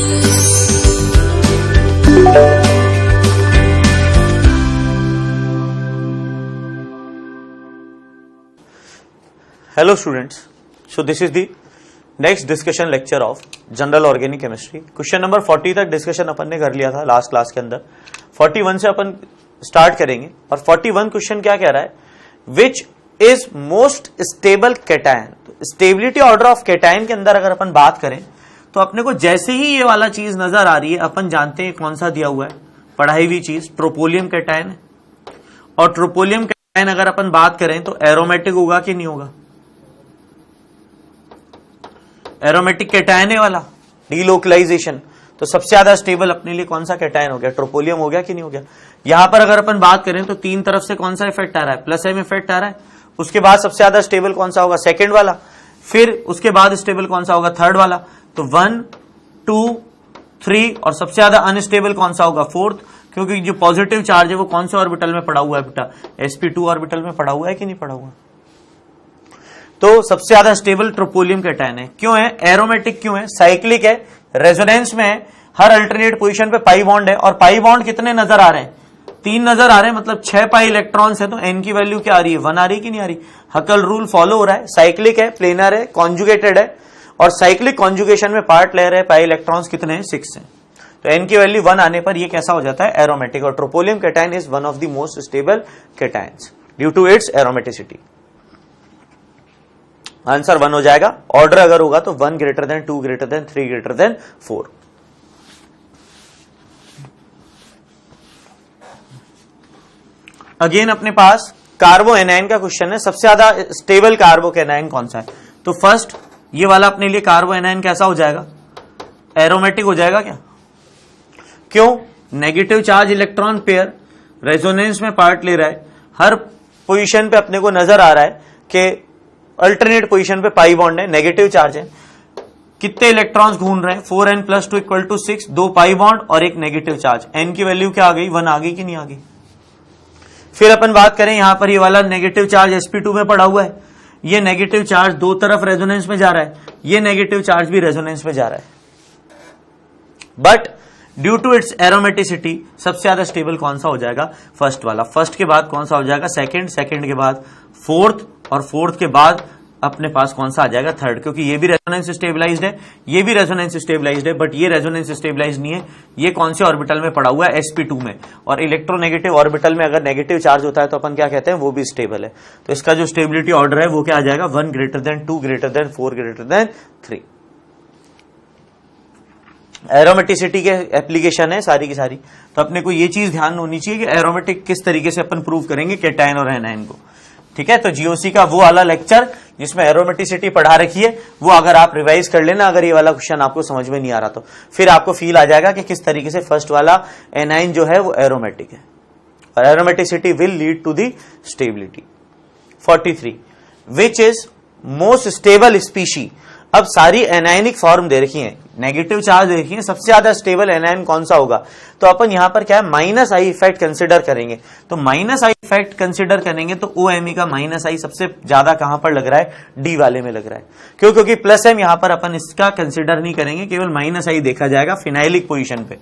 Hello students, so this is the next discussion lecture of general organic chemistry. Question number 40 तक discussion अपन ने कर लिया था last class के अंदर। 41 से अपन स्टार्ट करेंगे और 41 क्वेश्चन क्या कह रहा है, विच इज मोस्ट स्टेबल कैटायन। तो स्टेबिलिटी ऑर्डर ऑफ कैटायन के अंदर अगर अपन बात करें तो अपने को जैसे ही ये वाला चीज नजर आ रही है अपन जानते हैं कौन सा दिया हुआ है, पढ़ाई हुई चीज ट्रोपोलियम कैटायन है। और ट्रोपोलियम कैटायन अगर अपन बात करें तो एरोमेटिक होगा कि नहीं होगा, एरोमेटिक कैटायन है वाला डीलोकलाइजेशन। तो सबसे ज्यादा स्टेबल अपने लिए कौन सा कैटायन हो गया, ट्रोपोलियम हो गया कि नहीं हो गया। यहां पर अगर अपन बात करें तो तीन तरफ से कौन सा इफेक्ट आ रहा है, प्लस एम इफेक्ट आ रहा है। उसके बाद सबसे ज्यादा स्टेबल कौन सा होगा, सेकंड वाला। फिर उसके बाद स्टेबल कौन सा होगा, थर्ड वाला। तो 1, 2, 3 और सबसे ज्यादा अनस्टेबल कौन सा होगा, फोर्थ, क्योंकि जो पॉजिटिव चार्ज है वो कौन से ऑर्बिटल में पड़ा हुआ है बेटा, sp2 ऑर्बिटल में पड़ा हुआ है कि नहीं पड़ा हुआ। तो सबसे ज्यादा स्टेबल ट्रोपोलियम कैटायन है। क्यों है, एरोमेटिक क्यों है, साइक्लिक है, रेजोनेंस में है, हर अल्टरनेट पोजीशन पे पाई बॉन्ड है। और पाई बॉन्ड कितने नजर आ रहे हैं, 3 नजर आ रहे हैं, मतलब 6 पाई इलेक्ट्रॉन्स है। तो एन की वैल्यू क्या आ रही है, 1 आ रही है कि नहीं आ रही। हकल रूल फॉलो हो रहा है, साइक्लिक है, प्लेनर है, कॉन्जुगेटेड है। और साइक्लिक कॉन्जुगेशन में पार्ट ले रहे हैं, पाई इलेक्ट्रॉन्स कितने हैं, 6 हैं। तो एन की वैल्यू 1 आने पर ये कैसा हो जाता है, एरोमेटिक। और tropylium cation is one of the most stable cations due to its aromaticity. Answer 1 हो जाएगा। ऑर्डर अगर होगा तो 1 greater than 2 greater than 3 greater than 4। Again अपने पास कार्बो एनायन का क्वेश्चन है, सबसे ज्यादा स्टेबल कार्बो एनायन कौन सा है। तो फर्स्ट ये वाला अपने लिए कार्बो एनायन कैसा हो जाएगा, एरोमेटिक हो जाएगा क्या। क्यों, negative charge electron pair resonance में पार्ट ले रहा है, हर पोजीशन पे अपने को नजर आ रहा है कि अल्टरनेट पोजीशन पे पाई बॉन्ड है, नेगेटिव चार्ज है। कितने इलेक्ट्रॉन्स घूम रहे हैं, 4n + 2 = 6, 2 पाई बॉन्ड और एक नेगेटिव चार्ज। n की वैल्यू क्या आ गई, 1 आ गई कि नहीं आ गई। फिर अपन बात करें यहां पर ये वाला नेगेटिव चार्ज sp2 में पड़ा हुआ है, ये नेगेटिव चार्ज दो तरफ रेजोनेंस में जा रहा है, ये नेगेटिव चार्ज भी रेजोनेंस में जा रहा है। But due to its aromaticity सबसे ज्यादा स्टेबल कौन सा हो जाएगा, फर्स्ट वाला। फर्स्ट के बाद कौन सा हो जाएगा, सेकंड, सेकंड के बाद फोर्थ, और फोर्थ के बाद अपने पास कौन सा आ जाएगा, थर्ड। क्योंकि ये भी रेजोनेंस स्टेबलाइज्ड है, ये भी रेजोनेंस स्टेबलाइज्ड है, बट ये रेजोनेंस स्टेबलाइज्ड नहीं है। ये कौन से ऑर्बिटल में पड़ा हुआ है, sp2 में। और इलेक्ट्रोनेगेटिव ऑर्बिटल में अगर नेगेटिव चार्ज होता है तो अपन क्या कहते हैं, वो भी स्टेबल है। तो इसका जो स्टेबिलिटी ऑर्डर है वो क्या आ जाएगा, 1 greater than 2 greater than 4 greater than 3। Aromaticity के एप्लीकेशन है सारी की सारी। तो अपने को ये चीज ध्यान होनी चाहिए कि एरोमेटिक किस तरीके से अपन प्रूव करेंगे कैटायन और एनायन को। ठीक है, तो जीओसी का वो वाला लेक्चर जिसमें एरोमेटिसिटी पढ़ा रखी है वो अगर आप रिवाइज कर लेना, अगर ये वाला क्वेश्चन आपको समझ में नहीं आ रहा तो फिर आपको फील आ जाएगा कि किस तरीके से फर्स्ट वाला एनायन जो है वो एरोमेटिक है। और aromaticity will lead to the stability. 43 which is most stable species. अब सारी एनायनिक फॉर्म दे रखी है, नेगेटिव चार्ज दे रखी है, सबसे ज्यादा स्टेबल एनायन कौन सा होगा। तो अपन यहां पर क्या है, -i इफेक्ट कंसिडर करेंगे। तो -i इफेक्ट कंसिडर करेंगे तो OMe का -i सबसे ज्यादा कहां पर लग रहा है, डी वाले में लग रहा है। क्यों, क्योंकि +m यहां पर अपन इसका कंसिडर नहीं करेंगे, केवल -i देखा जाएगा फिनाइलिक पोजिशन पे।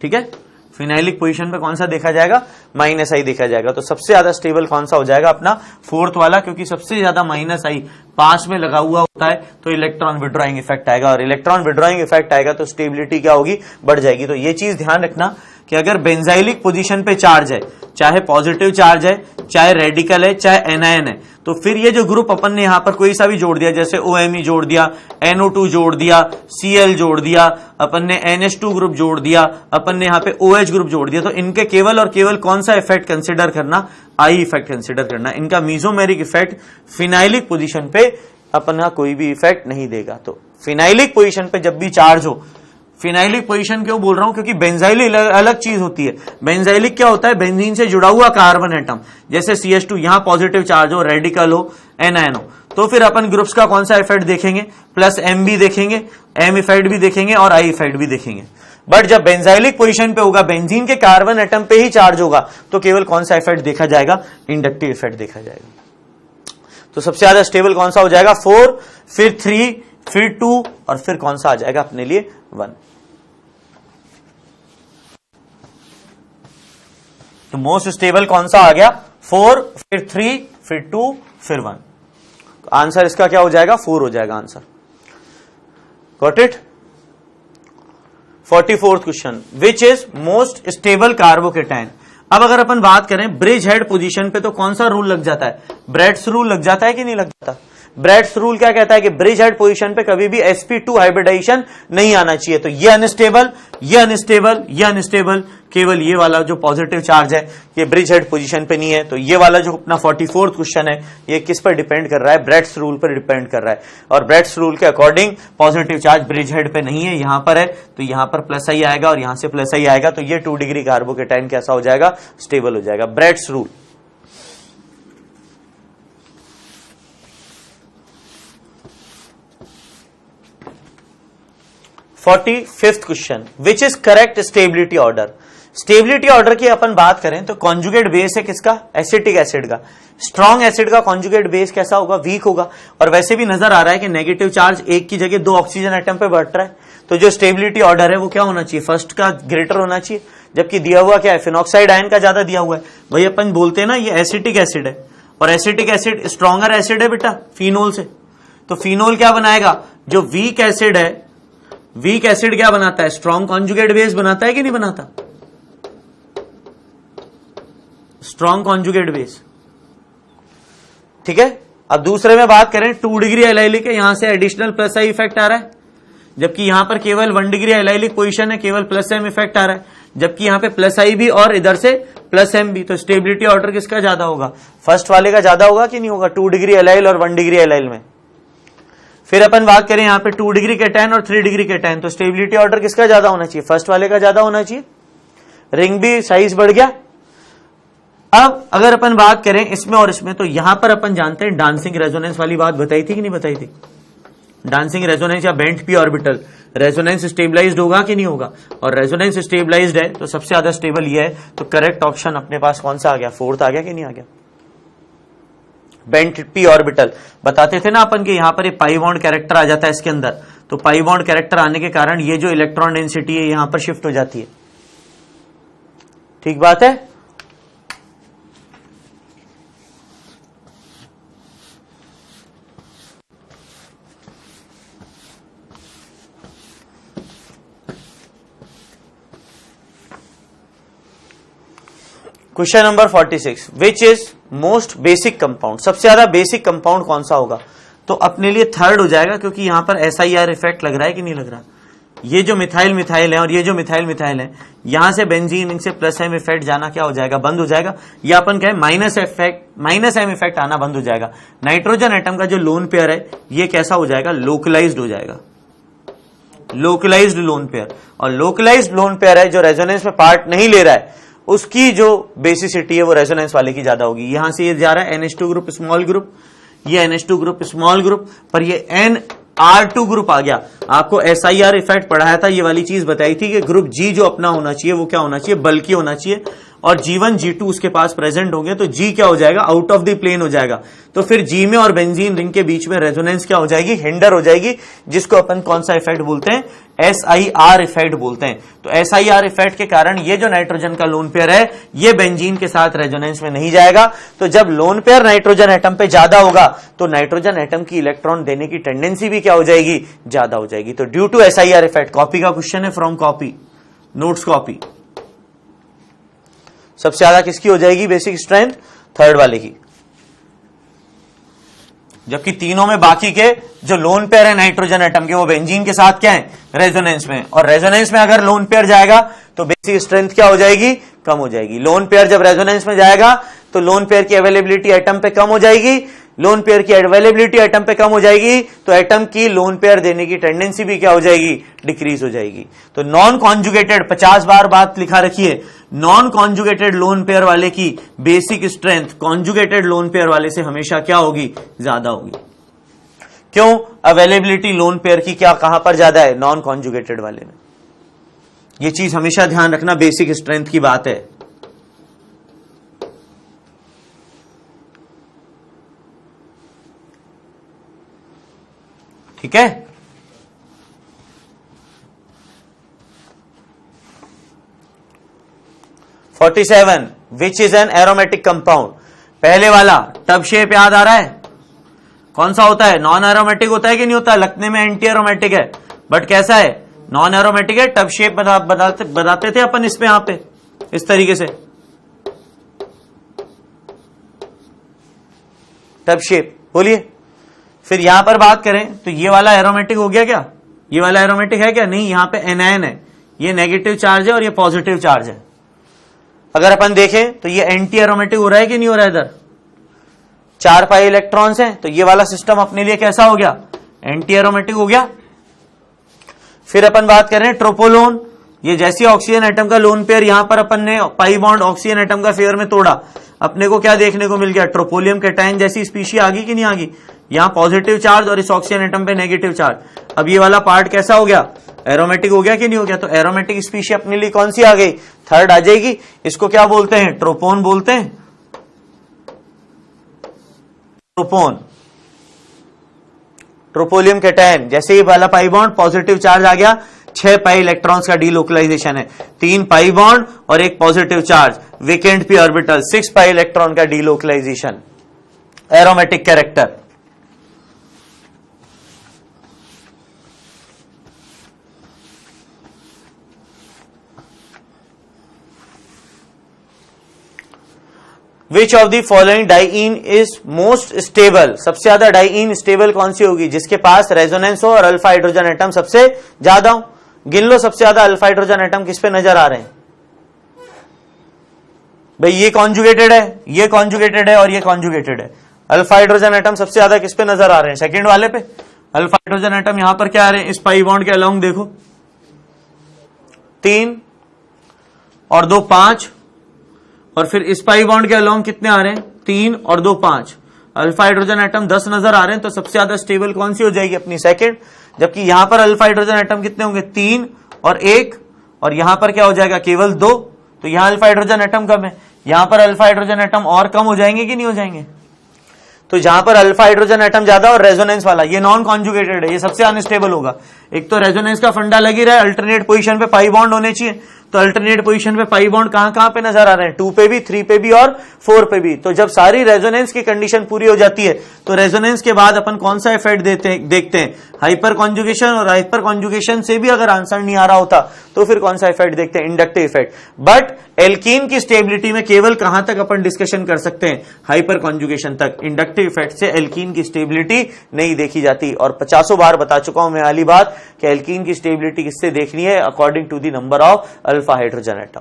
ठीक है, फिनाइलिक पोजीशन पे कौन सा देखा जाएगा, -i देखा जाएगा। तो सबसे ज्यादा स्टेबल कौन सा हो जाएगा अपना, फोर्थ वाला, क्योंकि सबसे ज्यादा -i पास में लगा हुआ होता है तो इलेक्ट्रॉन विड्रॉइंग इफेक्ट आएगा, और इलेक्ट्रॉन विड्रॉइंग इफेक्ट आएगा तो स्टेबिलिटी क्या होगी, बढ़ जाएगी। तो ये चीज ध्यान रखना कि अगर बेंजाइलिक पोजीशन पे चार्ज है, चाहे पॉजिटिव चार्ज है, चाहे रेडिकल है, चाहे एनायन है, तो फिर ये जो ग्रुप अपन ने यहां पर कोई सा भी जोड़ दिया, जैसे OMe जोड़ दिया, NO2 जोड़ दिया, Cl जोड़ दिया, अपन ने NH2 ग्रुप जोड़ दिया, अपन ने यहाँ पे OH ग्रुप जोड़ दिया, तो इनके केवल और केवल कौन सा इफेक्ट कंसिडर करना, I इफेक्ट कंसिडर करना। इनका मीजोमेरिक इफेक्ट फिनाइलिक पोजीशन पे अपना कोई भी इफेक्ट नहीं देगा। तो फिनाइलिक पोजीशन पे जब भी चार्ज हो, फिनाइलिक पोजीशन क्यों बोल रहा हूं, क्योंकि बेंजाइलिक अलग चीज होती है। बेंजाइलिक क्या होता है, बेंजीन से जुड़ा हुआ कार्बन एटम, जैसे CH2 यहां पॉजिटिव चार्ज हो, रेडिकल हो, एनायन हो, तो फिर अपन ग्रुप्स का कौन सा इफेक्ट देखेंगे, +m भी देखेंगे, m इफेक्ट भी देखेंगे और I इफेक्ट भी देखेंगे। बट जब बेंजाइलिक पोजीशन पे होगा, बेंजीन के कार्बन एटम पे ही चार्ज होगा, तो केवल कौन सा इफेक्ट देखा जाएगा, इंडक्टिव इफेक्ट देखा जाएगा। तो सबसे ज्यादा स्टेबल कौन सा हो जाएगा, 4, फिर 3, फिर 2 और फिर कौन सा आ जाएगा अपने लिए 1। तो मोस्ट स्टेबल कौन सा आ गया? 4, फिर 3, फिर 2, फिर 1। आंसर इसका क्या हो जाएगा? 4 हो जाएगा answer. Got it? 44th question, which is most stable carbocation. अब अगर अपन बात करें ब्रिज हेड पोजीशन पे तो कौन सा रूल लग जाता है? ब्रेड्स रूल लग जाता है कि नहीं लग जाता? ब्रेड्स रूल क्या कहता है कि ब्रिज हेड पोजीशन पे कभी भी sp2 हाइब्रिडाइजेशन नहीं आना चाहिए। तो ये अनस्टेबल, ये अनस्टेबल, ये अनस्टेबल, केवल ये वाला जो पॉजिटिव चार्ज है ये ब्रिज हेड पोजीशन पे नहीं है। तो ये वाला जो अपना 44th क्वेश्चन है ये किस पर डिपेंड कर रहा है? ब्रेड्स रूल पर डिपेंड कर रहा है। और ब्रेड्स रूल के according positive charge bridge head पे नहीं है, यहां पर है, तो यहां पर प्लस आई आएगा और यहां से प्लस आई आएगा। तो ये 2 डिग्री कार्बोकेटाइन कैसा हो जाएगा? स्टेबल हो जाएगा। Bredt's rule. 45th question, which is correct stability order. Stability order की अपन बात करें तो कॉन्जुगेट बेस है किसका? एसिटिक एसिड का। स्ट्रॉन्ग एसिड का कॉन्जुगेट बेस कैसा होगा? वीक होगा। और वैसे भी नजर आ रहा है कि नेगेटिव चार्ज एक की जगह 2 ऑक्सीजन एटम पे बढ़ रहा है। तो जो स्टेबिलिटी ऑर्डर है वो क्या होना चाहिए? फर्स्ट का ग्रेटर होना चाहिए। जबकि दिया हुआ क्या है? फिनॉक्साइड आयन का ज्यादा दिया हुआ है। वही अपन बोलते हैं ना ये एसिटिक एसिड है, और एसिटिक एसिड स्ट्रॉन्गर एसिड है बेटा फिनोल से। तो फिनोल क्या बनाएगा? जो वीक एसिड है, वीक एसिड क्या बनाता है? स्ट्रॉन्ग कॉन्जुगेट बेस बनाता है कि नहीं बनाता? Strong conjugate base. ठीक है। अब दूसरे में बात करें 2 डिग्री एलाइलिक है, यहां से एडिशनल प्लस आई इफेक्ट आ रहा है, जबकि यहां पर केवल 1 डिग्री एलाइलिक पोजीशन है, केवल प्लस एम इफेक्ट आ रहा है, जबकि यहां पे प्लस आई भी और इधर से प्लस एम भी। तो स्टेबिलिटी ऑर्डर किसका ज्यादा होगा? फर्स्ट वाले का ज्यादा होगा कि नहीं होगा? 2 डिग्री एलाइल और 1 डिग्री एलाइल में। फिर अपन बात करें यहां पे 2 डिग्री कैटायन और 3 डिग्री कैटायन, तो स्टेबिलिटी ऑर्डर किसका ज्यादा होना चाहिए? फर्स्ट वाले का ज्यादा होना चाहिए। रिंग भी साइज बढ़ गया। अब अगर अपन बात करें इसमें और इसमें, तो यहां पर अपन जानते हैं डांसिंग रेजोनेंस वाली बात बताई थी कि नहीं बताई थी? डांसिंग रेजोनेंस या bent P orbital resonance stabilized होगा कि नहीं होगा? और रेजोनेंस स्टेबलाइज्ड है तो सबसे ज्यादा स्टेबल ये है। तो करेक्ट ऑप्शन अपने पास कौन सा आ गया? 4th आ गया कि नहीं आ गया? Bent P orbital. बताते थे ना अपन के यहां पर ये पाई बॉन्ड कैरेक्टर आ जाता है इसके अंदर, तो पाई बॉन्ड कैरेक्टर आने के कारण ये जो इलेक्ट्रॉन डेंसिटी है यहां पर शिफ्ट हो जाती है। ठीक बात है। Question number 46, which is most basic compound. सबसे ज्यादा बेसिक कंपाउंड कौन सा होगा? तो अपने लिए 3rd हो जाएगा, क्योंकि यहां पर SIR इफेक्ट लग रहा है कि नहीं लग रहा? ये जो मिथाइल मिथाइल है और ये जो मिथाइल मिथाइल है, यहां से बेंजीन इनसे प्लस एम इफेक्ट जाना क्या हो जाएगा? बंद हो जाएगा। या अपन कहें माइनस एम इफेक्ट आना बंद हो जाएगा। नाइट्रोजन एटम का जो लोन पेयर है ये कैसा हो जाएगा? लोकलाइज्ड हो जाएगा। Localized lone pair. और लोकलाइज्ड लोन पेयर है जो रेजोनेंस में पार्ट नहीं ले रहा है, उसकी जो बेसिसिटी है वो रेजोनेंस वाले की ज्यादा होगी। यहां से ये जा रहा है NH2 ग्रुप स्मॉल ग्रुप, ये NH2 ग्रुप स्मॉल ग्रुप, पर ये NR2 ग्रुप आ गया। आपको SIR इफेक्ट पढ़ाया था, ये वाली चीज बताई थी कि ग्रुप G जो अपना होना चाहिए वो क्या होना चाहिए? बल्कि होना चाहिए। और G1 G2 उसके पास प्रेजेंट होंगे तो G क्या हो जाएगा? आउट ऑफ द प्लेन हो जाएगा। तो फिर G में और बेंजीन रिंग के बीच में रेजोनेंस क्या हो जाएगी? हिंडर हो जाएगी, जिसको अपन कौन सा इफेक्ट बोलते हैं? SIR इफेक्ट बोलते हैं। तो SIR इफेक्ट के कारण ये जो नाइट्रोजन का लोन पेयर है ये बेंजीन के साथ रेजोनेंस में नहीं जाएगा। तो जब लोन पेयर नाइट्रोजन एटम पे ज्यादा होगा तो नाइट्रोजन एटम की इलेक्ट्रॉन देने की टेंडेंसी भी क्या हो जाएगी? ज्यादा हो जाएगी। तो due to SIR effect, copy का क्वेश्चन है, फ्रॉम कॉपी, नोट्स कॉपी। सबसे ज्यादा किसकी हो जाएगी बेसिक स्ट्रेंथ? 3rd वाले की। जबकि तीनों में बाकी के जो लोन पेयर है नाइट्रोजन एटम के वो बेंजीन के साथ क्या है? रेजोनेंस में। और रेजोनेंस में अगर लोन पेयर जाएगा तो बेसिक स्ट्रेंथ क्या हो जाएगी? कम हो जाएगी। लोन पेयर जब रेजोनेंस में जाएगा तो लोन पेयर की अवेलेबिलिटी एटम पे कम हो जाएगी। लोन पेयर की अवेलेबिलिटी एटम पे कम हो जाएगी तो एटम की लोन पेयर देने की टेंडेंसी भी क्या हो जाएगी? डिक्रीज हो जाएगी। तो नॉन कॉन्जुगेटेड, 50 बार बात लिखा रखिए, नॉन कॉन्जुगेटेड लोन पेयर वाले की basic strength conjugated lone pair वाले से हमेशा क्या होगी? ज्यादा होगी। क्यों? अवेलेबिलिटी लोन पेयर की क्या कहां पर ज्यादा है? नॉन कॉन्जुगेटेड वाले में। यह चीज हमेशा ध्यान रखना, बेसिक स्ट्रेंथ की बात है। ठीक है। Which is an aromatic compound. पहले वाला टब शेप याद आ रहा है, कौन सा होता है, नॉन एरोमेटिक होता है कि नहीं होता, लगने में एंटी एरोमेटिक है बट कैसा है, नॉन एरोमेटिक है। टब शेप बताते थे अपन इसमें, यहां पे इस तरीके से टब शेप। बोलिए फिर यहां पर बात करें तो ये वाला एरोमेटिक हो गया क्या, ये वाला एरोमेटिक है क्या, नहीं, यहां पे एनायन है, ये नेगेटिव चार्ज है और ये पॉजिटिव चार्ज है। अगर अपन देखें तो ये एंटी एरोमेटिक हो रहा है कि नहीं हो रहा है, इधर 4 पाई इलेक्ट्रॉन्स हैं, तो ये वाला सिस्टम अपने लिए कैसा हो गया, एंटी एरोमेटिक हो गया। फिर अपन बात करें ट्रोपोलोन, ये जैसी ऑक्सीजन एटम का लोन पेयर यहां पर अपन ने पाई बॉन्ड ऑक्सीजन एटम का फेयर में तोड़ा, अपने को क्या देखने को मिल गया, ट्रोपोलियम कैटायन जैसी स्पीशी आ गई कि नहीं आ गई, यहां पॉजिटिव चार्ज और इस ऑक्सीजन एटम पे नेगेटिव चार्ज। अब ये वाला पार्ट कैसा हो गया, एरोमेटिक हो गया कि नहीं हो गया, तो एरोमेटिक स्पीशी अपने लिए कौन सी आ गई, थर्ड आ जाएगी। इसको क्या बोलते हैं, ट्रोपोन बोलते हैं, ट्रोपोन, ट्रोपोलियम कैटायन। जैसे ही वाला पाई बॉन्ड पॉजिटिव चार्ज आ गया, 6 पाई इलेक्ट्रॉन्स का डीलोकलाइजेशन है, 3 पाई बॉन्ड और एक positive charge, vacant p orbital, 6 pi electron का delocalisation, aromatic character. Which of the following diene is most stable, सबसे ज्यादा डाइईन स्टेबल कौन सी होगी, जिसके पास रेजोनेंस हो और अल्फा हाइड्रोजन एटम सबसे ज्यादा हो। गिन लो सबसे ज्यादा अल्फा हाइड्रोजन एटम किस पे नजर आ रहे हैं भाई, ये कॉन्जुगेटेड है, ये कॉन्जुगेटेड है और ये कॉन्जुगेटेड है। अल्फा हाइड्रोजन एटम सबसे ज्यादा किस पे नजर आ रहे हैं, सेकंड वाले पे। अल्फा हाइड्रोजन एटम यहां पर क्या आ रहे हैं, इस पाई बॉन्ड के अलोंग देखो, 3 और 2 5, और फिर इस पाई बॉन्ड के अलोंग कितने आ रहे हैं, 3 और 2 5। अल्फा हाइड्रोजन एटम 10 नजर आ रहे हैं, तो सबसे ज्यादा स्टेबल कौन सी हो जाएगी, अपनी सेकंड। जबकि यहां पर अल्फा हाइड्रोजन एटम कितने होंगे, 3 और 1, और यहां पर क्या हो जाएगा, केवल 2। तो यहां अल्फा हाइड्रोजन एटम कम है, यहां पर अल्फा हाइड्रोजन एटम और कम हो जाएंगे कि नहीं हो जाएंगे। तो जहां पर अल्फा हाइड्रोजन एटम ज्यादा और रेजोनेंस वाला, ये नॉन कॉन्जुगेटेड है, ये सबसे अनस्टेबल होगा। एक तो रेजोनेंस का फंडा लगी रहा है, अल्टरनेट पोजीशन पे पाई बॉन्ड होने चाहिए, तो अल्टरनेट पोजीशन पे पाई बॉन्ड कहां कहां पे नजर आ रहे हैं, 2 पे भी, 3 पे भी और 4 पे भी। तो जब सारी रेजोनेंस की कंडीशन पूरी हो जाती है, तो रेजोनेंस के बाद अपन कौन सा इफेक्ट देखते हैं, हाइपर कॉन्जुगेशन। और हाइपर कॉन्जुगेशन से भी अगर आंसर नहीं आ रहा होता तो फिर कौन सा इफेक्ट देखते हैं, इंडक्टिव इफेक्ट। बट एल्कीन की स्टेबिलिटी में केवल कहां तक अपन डिस्कशन कर सकते हैं, हाइपर कॉन्जुगेशन तक। इंडक्टिव इफेक्ट से एल्कीन की स्टेबिलिटी नहीं देखी जाती। और 50 बार बता चुका हूं मैं वाली बात कि एल्कीन की स्टेबिलिटी किससे देखनी है, according to the number of alpha hydrogen atom.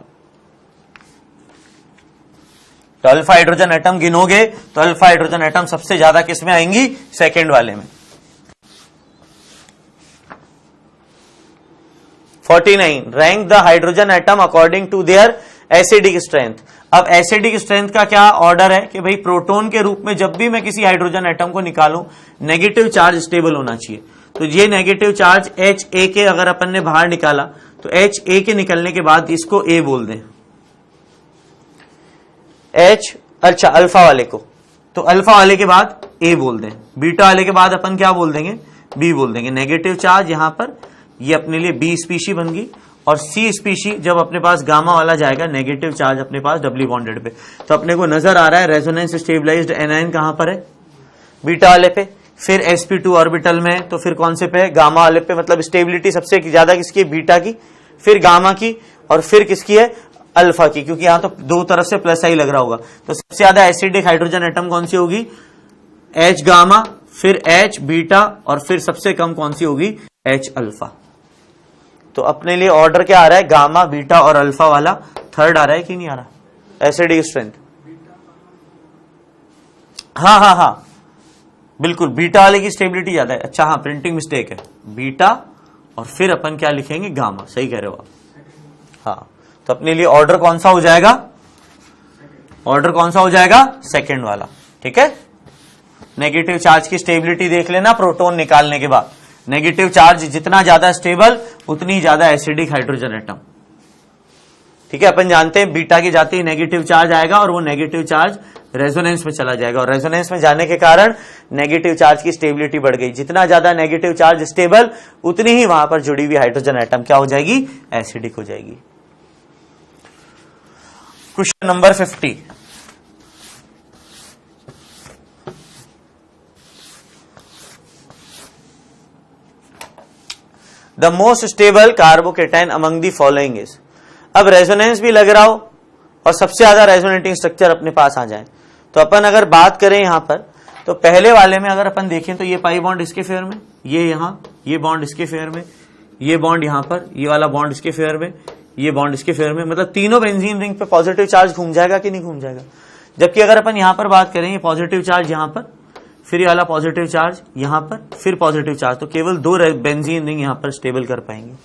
तो अल्फा हाइड्रोजन एटम गिनोगे तो अल्फा हाइड्रोजन एटम सबसे ज्यादा किसमें आएंगी, सेकेंड वाले में। 49 rank the hydrogen atom according to their acidic strength. अब एसिडिक स्ट्रेंथ का क्या ऑर्डर है कि भाई प्रोटॉन के रूप में जब भी मैं किसी हाइड्रोजन एटम को निकालूं, नेगेटिव चार्ज स्टेबल होना चाहिए। तो ये नेगेटिव चार्ज HA के अगर अपन ने बाहर निकाला, तो HA के निकलने के बाद इसको A बोल दें, H, अच्छा अल्फा वाले को, तो अल्फा वाले के बाद A बोल दें, बीटा वाले के बाद अपन क्या बोल देंगे, B बोल देंगे। नेगेटिव चार्ज यहां पर ये अपने लिए B स्पीशी बन गई, और C स्पीशी जब अपने पास गामा वाला जाएगा, नेगेटिव चार्ज अपने पास डबली बॉन्डेड पे। तो अपने को नजर आ रहा है रेजोनेंस स्टेबलाइज्ड एनायन कहां पर है, बीटा वाले पे। फिर sp2 ऑर्बिटल में, तो फिर कौन से पे, गामा वाले पे। मतलब स्टेबिलिटी सबसे ज्यादा किसकी है, बीटा की, फिर गामा की, और फिर किसकी है, अल्फा की, क्योंकि यहां तो दो तरफ से प्लस आई लग रहा होगा। तो सबसे ज्यादा एसिडिक हाइड्रोजन एटम कौन सी होगी, H गामा, फिर H बीटा, और फिर सबसे कम कौन सी होगी, H अल्फा। तो अपने लिए ऑर्डर क्या आ रहा है, गामा, बीटा और अल्फा वाला थर्ड आ रहा है कि नहीं आ रहा, एसिडिक स्ट्रेंथ। हाँ हाँ हाँ बिल्कुल, बीटा वाले की स्टेबिलिटी ज्यादा है। अच्छा हाँ, प्रिंटिंग मिस्टेक है, बीटा और फिर अपन क्या लिखेंगे, गामा। सही कह रहे हो आप। हाँ, तो अपने लिए ऑर्डर कौन सा हो जाएगा, ऑर्डर कौन सा हो जाएगा, सेकंड वाला। ठीक है, नेगेटिव चार्ज की स्टेबिलिटी देख लेना प्रोटॉन निकालने के बाद। नेगेटिव चार्ज जितना ज्यादा स्टेबल, उतनी ज्यादा एसिडिक हाइड्रोजन एटम। ठीक है, अपन जानते हैं बीटा की जाते ही नेगेटिव चार्ज आएगा, और वो नेगेटिव चार्ज रेजोनेंस में चला जाएगा, और रेजोनेंस में जाने के कारण नेगेटिव चार्ज की स्टेबिलिटी बढ़ गई। जितना ज्यादा नेगेटिव चार्ज स्टेबल, उतनी ही वहां पर जुड़ी हुई हाइड्रोजन एटम क्या हो जाएगी, एसिडिक हो जाएगी। Question number 50, the most stable carbocation among the following is. अब रेजोनेंस भी लग रहा हो और सबसे ज्यादा रेजोनेटिंग स्ट्रक्चर अपने पास आ जाए, तो अपन अगर बात करें यहां पर, तो पहले वाले में अगर अपन देखें तो ये पाई बॉन्ड इसके फेवर में, ये यहां, ये बॉन्ड इसके फेवर में, ये बॉन्ड यहां पर, ये वाला बॉन्ड इसके फेवर में, ये बॉन्ड इसके फेवर में, मतलब तीनों बेंजीन रिंग पे पॉजिटिव चार्ज घूम जाएगा कि नहीं घूम जाएगा। जबकि अगर अपन यहां पर बात करें, ये पॉजिटिव चार्ज यहां पर, फिर ये वाला पॉजिटिव चार्ज यहां पर, फिर पॉजिटिव चार्ज, तो केवल 2 बेंजीन रिंग यहां पर स्टेबल कर पाएंगे।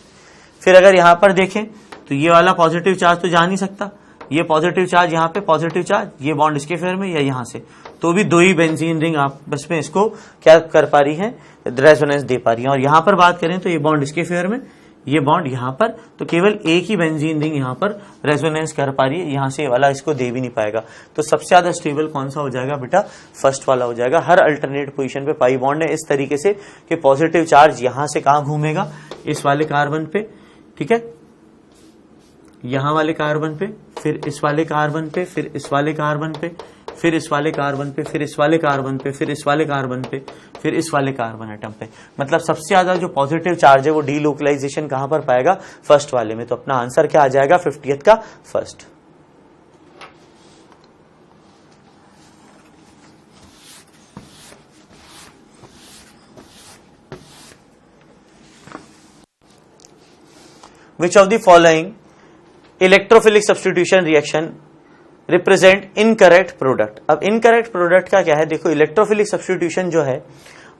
फिर अगर यहां पर देखें तो ये वाला पॉजिटिव चार्ज तो जा नहीं सकता, ये पॉजिटिव चार्ज यहां पे, पॉजिटिव चार्ज, ये बॉन्ड इसके फेवर में या यहां से, तो भी 2 ही बेंजीन रिंग आपस में इसको क्या कर पा रही है, रेजोनेंस दे पा रही है। और यहां पर बात करें तो ये बॉन्ड इसके फेवर में, ये बॉन्ड यहां पर, तो केवल एक ही बेंजीन रिंग यहां पर रेजोनेंस कर पा रही है, यहां से वाला इसको दे भी नहीं पाएगा। तो सबसे ज्यादा स्टेबल कौन सा हो जाएगा बेटा, फर्स्ट वाला हो जाएगा। हर अल्टरनेट पोजीशन पे पाई बॉन्ड है इस तरीके से कि पॉजिटिव चार्ज यहां से कहां घूमेगा, इस वाले कार्बन पे, ठीक है, यहां वाले कार्बन पे, फिर इस वाले कार्बन पे, फिर इस वाले कार्बन पे, फिर इस वाले कार्बन पे, फिर इस वाले कार्बन पे, फिर इस वाले कार्बन पे, फिर इस वाले कार्बन एटम पे। मतलब सबसे ज्यादा जो पॉजिटिव चार्ज है वो डीलोकलाइजेशन कहां पर पाएगा, फर्स्ट वाले में। तो अपना आंसर क्या आ जाएगा 50th का first. Which of the following electrophilic substitution reaction represent incorrect product. अब इनकरेक्ट प्रोडक्ट का क्या है, देखो इलेक्ट्रोफिलिक सब्स्टिट्यूशन जो है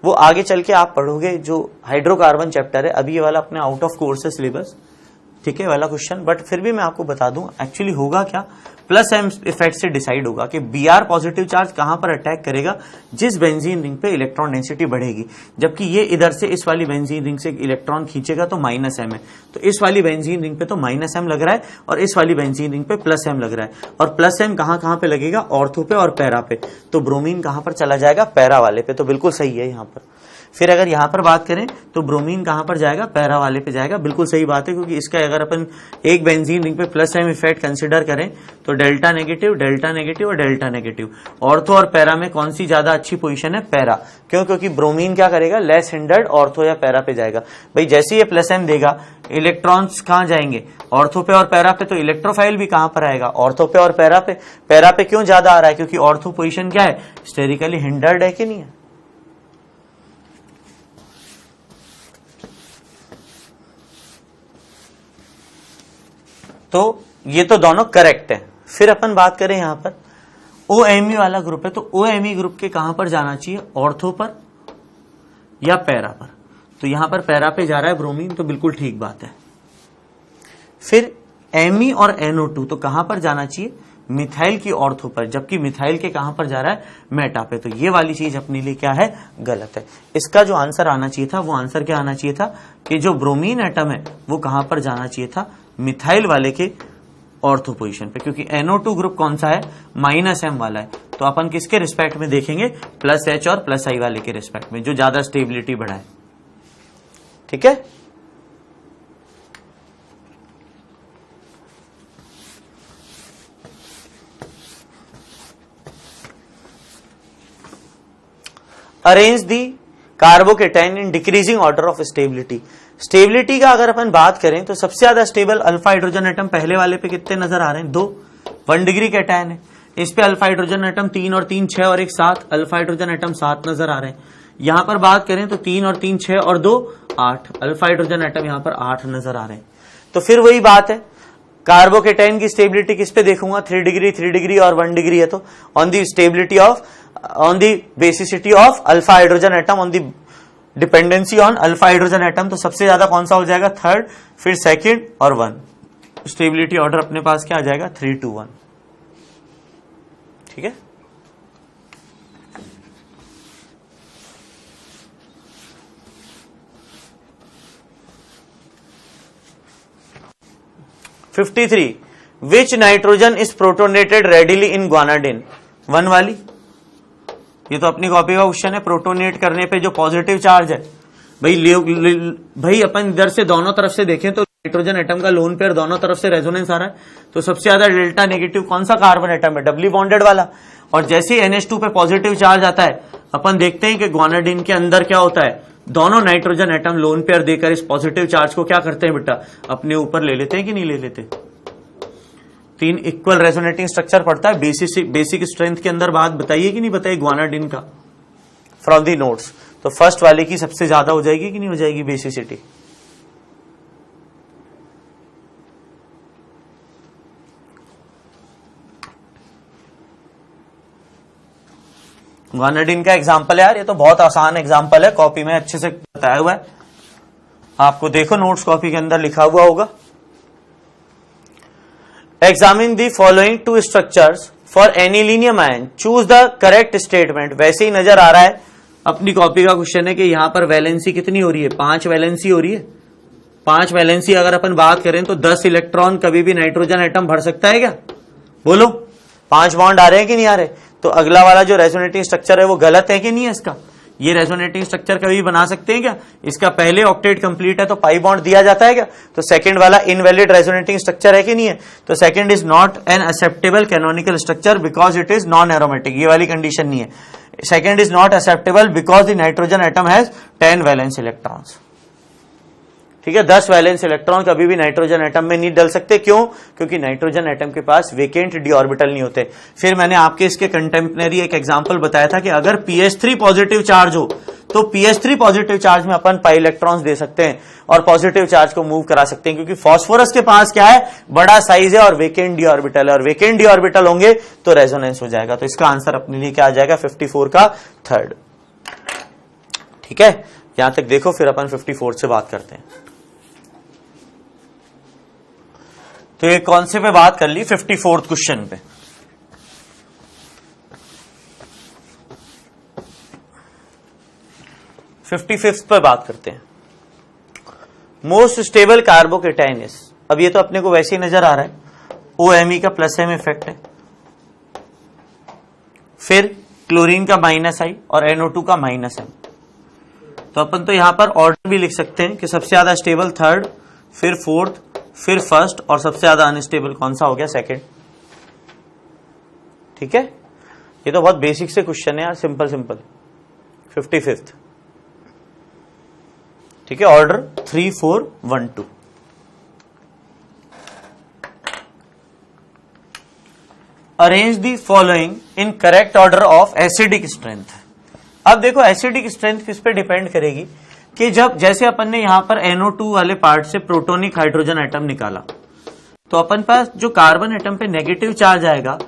वो आगे चल के आप पढ़ोगे, जो हाइड्रोकार्बन चैप्टर है, अभी ये वाला अपने आउट ऑफ कोर्स है सिलेबस, ठीक है, वाला क्वेश्चन, बट फिर भी मैं आपको बता दूं एक्चुअली होगा क्या, प्लस एम इफेक्ट से डिसाइड होगा कि Br पॉजिटिव चार्ज कहां पर अटैक करेगा, जिस बेंजीन रिंग पे इलेक्ट्रॉन डेंसिटी बढ़ेगी। जबकि ये इधर से इस वाली बेंजीन रिंग से इलेक्ट्रॉन खींचेगा तो -m है, तो इस वाली बेंजीन रिंग पे तो -m लग रहा है और इस वाली बेंजीन रिंग पे +m लग रहा है। और +m कहां पे लगेगा, ऑर्थो पे और पैरा पे, तो ब्रोमीन कहां पर चला जाएगा, पैरा वाले पे, तो बिल्कुल सही है यहां पर। फिर अगर यहां पर बात करें तो ब्रोमीन कहां पर जाएगा, पैरा वाले पे जाएगा, बिल्कुल सही बात है, क्योंकि इसका अगर अपन एक बेंजीन रिंग पे +m इफेक्ट कंसीडर करें तो डेल्टा नेगेटिव और डेल्टा नेगेटिव, ऑर्थो और पैरा में कौन सी ज्यादा अच्छी पोजीशन है, पैरा। क्यों, क्योंकि ब्रोमीन क्या करेगा, लेस हिंडर्ड ऑर्थो या पैरा पे जाएगा। भाई जैसे ये +m देगा, इलेक्ट्रॉन्स कहां जाएंगे, ऑर्थो पे और पैरा पे, तो इलेक्ट्रोफाइल भी कहां पर आएगा, ऑर्थो पे और पैरा पे। पैरा पे क्यों ज्यादा आ रहा है, क्योंकि ऑर्थो पोजीशन क्या है, स्टेरिकली हिंडर्ड है कि नहीं है। तो ये तो दोनों करेक्ट है। फिर अपन बात करें यहां पर OMe वाला ग्रुप है, तो OMe ग्रुप के कहां पर जाना चाहिए, ऑर्थो पर या पैरा पर, तो यहां पर पैरा पे जा रहा है ब्रोमीन, तो बिल्कुल ठीक बात है। फिर Me और NO2 तो कहां पर जाना चाहिए, मिथाइल की ऑर्थो पर, जबकि मिथाइल के कहां पर जा रहा है, मेटा पे, तो ये वाली चीज अपने लिए क्या है, गलत है। इसका जो आंसर आना चाहिए था, वो आंसर क्या आना चाहिए था कि जो ब्रोमीन एटम है वो कहां पर जाना चाहिए था, मिथाइल वाले के ऑर्थो पोजीशन पे, क्योंकि NO2 ग्रुप कौन सा है, -m वाला है। तो अपन किसके रिस्पेक्ट में देखेंगे, +H और +I वाले के रिस्पेक्ट में, जो ज्यादा स्टेबिलिटी बढ़ाए, ठीक है। Arrange the carbocation in decreasing order of stability. Stability का अगर अपन बात करें तो सबसे ज्यादा स्टेबल अल्फा हाइड्रोजन एटम पहले वाले पे कितने नजर आ रहे हैं, 2, 1 डिग्री कैटायन है। इस पे अल्फा हाइड्रोजन एटम 3 और 3 6 और 1 7, अल्फा हाइड्रोजन एटम 7 नजर आ रहे हैं। यहां पर बात करें तो 3 और 3 6 और 2 8, अल्फा हाइड्रोजन एटम यहां पर 8 नजर आ रहे हैं। तो फिर वही बात है, कार्बोकेटाइन की स्टेबिलिटी किस पे देखूंगा, 3 डिग्री और 1 डिग्री है, तो on the stability of, on the basicity of alpha hydrogen atom, on the dependency on alpha hydrogen atom. तो सबसे ज्यादा कौन सा हो जाएगा, 3rd, फिर 2nd और 1। स्टेबिलिटी ऑर्डर अपने पास क्या आ जाएगा, 3 to 1, ठीक है। Which nitrogen is protonated readily in guanidine, 1 वाली, ये तो अपनी कॉपी का क्वेश्चन है। प्रोटोनेट करने पे जो पॉजिटिव चार्ज है, भाई अपन इधर से दोनों तरफ से देखें तो नाइट्रोजन एटम का लोन पेयर दोनों तरफ से रेजोनेंस आ रहा है, तो सबसे ज्यादा डेल्टा नेगेटिव कौन सा कार्बन एटम है? डबली बॉन्डेड वाला। और जैसे ही NH2 पे पॉजिटिव चार्ज आता है, अपन देखते हैं कि ग्वानाडिन के अंदर क्या होता है, दोनों नाइट्रोजन एटम लोन पेयर देकर इस पॉजिटिव चार्ज को क्या करते हैं बेटा, अपने ऊपर ले लेते हैं कि नहीं ले लेते? 3 इक्वल रेजोनेटिंग स्ट्रक्चर पड़ता है बेसिक स्ट्रेंथ के अंदर। बात बताइए कि नहीं बताइए ग्वानाडिन का फ्रॉम दी नोट्स। तो फर्स्ट वाले की सबसे ज्यादा हो जाएगी कि नहीं हो जाएगी बेसिसिटी? ग्वानाडिन का एग्जाम्पल है यार, ये तो बहुत आसान एग्जाम्पल है, कॉपी में अच्छे से बताया हुआ है, आपको देखो नोट्स कॉपी के अंदर लिखा हुआ होगा। Examine the following 2 structures for anilinium ion, choose the correct statement. वैसे ही नजर आ रहा है, अपनी कॉपी का क्वेश्चन है कि यहां पर वैलेंसी कितनी हो रही है? 5 वैलेंसी हो रही है। 5 वैलेंसी अगर अपन बात करें तो 10 इलेक्ट्रॉन कभी भी नाइट्रोजन एटम भर सकता है क्या? बोलो, 5 बॉन्ड आ रहे हैं कि नहीं आ रहे? तो अगला वाला जो रेजोनेटिंग स्ट्रक्चर है वो गलत है कि नहीं है इसका? ये रेजोनेटिंग स्ट्रक्चर कभी बना सकते हैं क्या? इसका पहले ऑक्टेट कंप्लीट है तो पाई बॉन्ड दिया जाता है क्या? तो सेकंड वाला इनवैलिड रेजोनेटिंग स्ट्रक्चर है कि नहीं है? तो second is not an acceptable canonical structure because it is non aromatic, ये वाली कंडीशन नहीं है। Second is not acceptable because the nitrogen atom has 10 valence electrons. ठीक है, 10 वैलेंस इलेक्ट्रॉन कभी भी नाइट्रोजन एटम में नहीं डल सकते। क्यों? क्योंकि नाइट्रोजन एटम के पास वेकेंट डी ऑर्बिटल नहीं होते। फिर मैंने आपके इसके कंटेम्पररी एक एग्जांपल बताया था कि अगर pH3 पॉजिटिव चार्ज हो तो pH3 पॉजिटिव चार्ज में अपन पाई इलेक्ट्रॉन्स दे सकते हैं और पॉजिटिव चार्ज को मूव करा सकते हैं, क्योंकि फास्फोरस के पास क्या है, बड़ा साइज है और वेकेंट डी ऑर्बिटल है, और वेकेंट डी ऑर्बिटल होंगे तो रेजोनेंस हो जाएगा। तो इसका आंसर अपने लिए क्या आ जाएगा? 54 का थर्ड। ठीक है, यहां तक देखो, फिर अपन 54 से बात करते हैं। तो ये कौन से पे बात कर ली? 54th क्वेश्चन पे। 55th पे बात करते हैं। मोस्ट स्टेबल कार्बोकेटाइन इज, अब ये तो अपने को वैसे ही नजर आ रहा है, OMe का +M इफेक्ट है, फिर क्लोरीन का -I और NO2 का -M। तो अपन तो यहां पर ऑर्डर भी लिख सकते हैं कि सबसे ज्यादा स्टेबल थर्ड, फिर फोर्थ, फिर फर्स्ट, और सबसे ज्यादा अनस्टेबल कौन सा हो गया? सेकंड। ठीक है, ये तो बहुत बेसिक से क्वेश्चन है यार, सिंपल सिंपल। 55th। ठीक है, order 3 4 1 2। Arrange the following in correct order of acidic strength. अब देखो, एसिडिक स्ट्रेंथ किस पे डिपेंड करेगी कि जब जैसे अपन ने यहां पर NO2 वाले पार्ट से प्रोटोनिक हाइड्रोजन एटम निकाला, तो अपन पास जो कार्बन एटम पे नेगेटिव चार्ज आएगा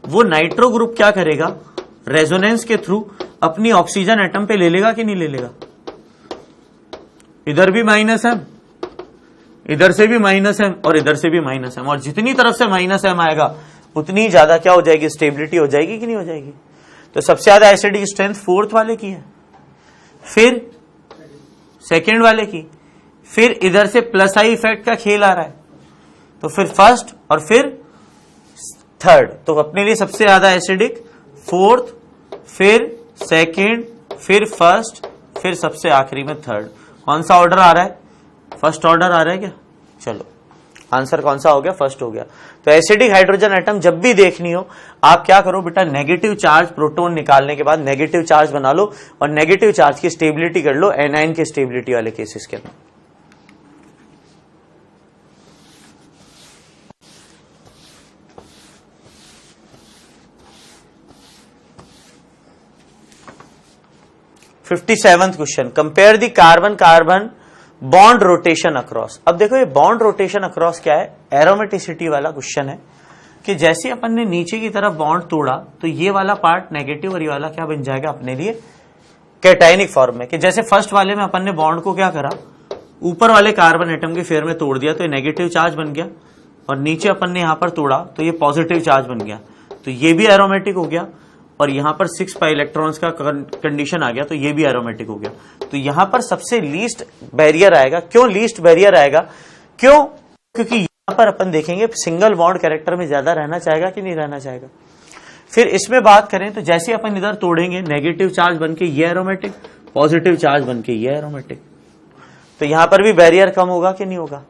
वो नाइट्रो ग्रुप क्या करेगा? रेजोनेंस के थ्रू अपनी ऑक्सीजन एटम पे ले लेगा कि नहीं ले लेगा? इधर भी -M, इधर से भी -M और इधर से भी -M, और जितनी तरफ से -M आएगा उतनी ज्यादा क्या हो जाएगी? स्टेबिलिटी हो जाएगी कि नहीं हो जाएगी? तो सबसे ज्यादा एसिडिक स्ट्रेंथ फोर्थ वाले की है, फिर सेकेंड वाले की, फिर इधर से +I इफेक्ट का खेल आ रहा है, तो फिर फर्स्ट और फिर थर्ड। तो अपने लिए सबसे ज्यादा एसिडिक फोर्थ, फिर सेकेंड, फिर फर्स्ट, फिर सबसे आखिरी में थर्ड। कौन सा ऑर्डर आ रहा है? फर्स्ट ऑर्डर आ रहा है क्या? चलो, आंसर कौन सा हो गया? फर्स्ट हो गया। तो एसिडिक हाइड्रोजन एटम जब भी देखनी हो, आप क्या करो बेटा, नेगेटिव चार्ज प्रोटोन निकालने के बाद नेगेटिव चार्ज बना लो और नेगेटिव चार्ज की स्टेबिलिटी कर लो एनाइन के स्टेबिलिटी वाले केसेस के अंदर। फिफ्टी-7th question, compare the carbon carbon bond rotation across. अब देखो, ये बॉन्ड रोटेशन अक्रॉस क्या है? एरोमेटिसिटी वाला क्वेश्चन है कि जैसे अपन ने नीचे की तरफ बॉन्ड तोड़ा तो ये वाला पार्ट नेगेटिव और ये वाला क्या बन जाएगा अपने लिए? कैटायनिक फॉर्म में। कि जैसे फर्स्ट वाले में अपन ने बॉन्ड को क्या करा, ऊपर वाले कार्बन एटम के फेयर में तोड़ दिया तो ये नेगेटिव चार्ज बन गया, और नीचे अपन ने यहां पर तोड़ा तो ये पॉजिटिव चार्ज बन गया, तो ये भी एरोमेटिक हो गया, और यहां पर 6 पाई इलेक्ट्रॉन्स का कंडीशन आ गया तो ये भी एरोमेटिक हो गया। तो यहां पर सबसे लीस्ट बैरियर आएगा। क्यों लीस्ट बैरियर आएगा? क्यों? क्योंकि यहां पर अपन देखेंगे सिंगल बॉन्ड कैरेक्टर में ज्यादा रहना चाहेगा कि नहीं रहना चाहेगा। फिर इसमें बात करें तो जैसे अपन इधर तोड़ेंगे, नेगेटिव चार्ज बनके ये एरोमेटिक, पॉजिटिव चार्ज बनके ये एरोमेटिक, तो यहां पर भी बैरियर कम होगा कि नहीं होगा?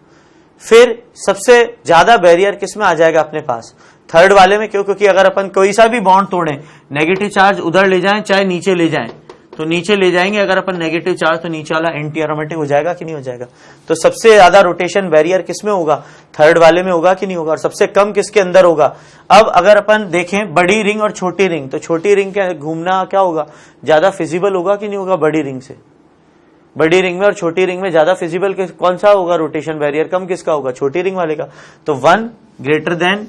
फिर सबसे ज्यादा बैरियर किस में आ जाएगा अपने पास, थर्ड वाले में। क्यों? क्योंकि अगर अपन कोई सा भी बॉन्ड तोड़ें, नेगेटिव चार्ज उधर ले जाएं चाहे नीचे ले जाएं, तो नीचे ले जाएंगे अगर अपन नेगेटिव चार्ज, तो नीचे वाला एंटी एरोमेटिक हो जाएगा कि नहीं हो जाएगा। तो सबसे ज्यादा रोटेशन बैरियर किस में होगा, थर्ड वाले में होगा कि नहीं होगा, और सबसे कम किसके अंदर होगा। अब अगर अपन देखें बड़ी रिंग और छोटी रिंग, तो छोटी रिंग के घूमना क्या होगा, ज्यादा फिजिबल होगा कि नहीं होगा बड़ी रिंग से। बड़ी रिंग में और छोटी रिंग में ज्यादा फिजिबल कौन सा होगा, रोटेशन बैरियर कम किसका होगा, छोटी रिंग वाले का। तो 1 ग्रेटर देन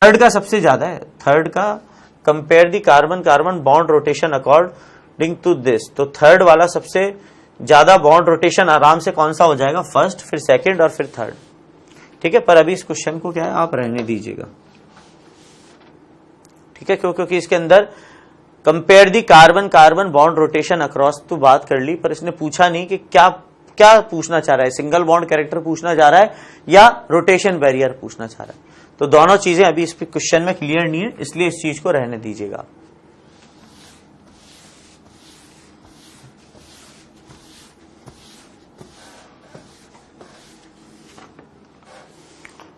थर्ड का सबसे ज्यादा है, थर्ड का। Compare the carbon carbon bond rotation according to this, तो थर्ड वाला सबसे ज्यादा बॉन्ड रोटेशन आराम से कौन सा हो जाएगा, फर्स्ट, फिर सेकंड और फिर थर्ड। ठीक है, पर अभी इस क्वेश्चन को क्या है आप रहने दीजिएगा। ठीक है, क्योंकि इसके अंदर compare the carbon carbon bond rotation across तो बात कर ली, पर इसने पूछा नहीं कि क्या क्या पूछना चाह रहा है, सिंगल बॉन्ड कैरेक्टर पूछना चाह रहा है या रोटेशन बैरियर पूछना चाह रहा है। तो दोनों चीजें अभी इस क्वेश्चन में क्लियर नहीं है, इसलिए इस चीज को रहने दीजिएगा।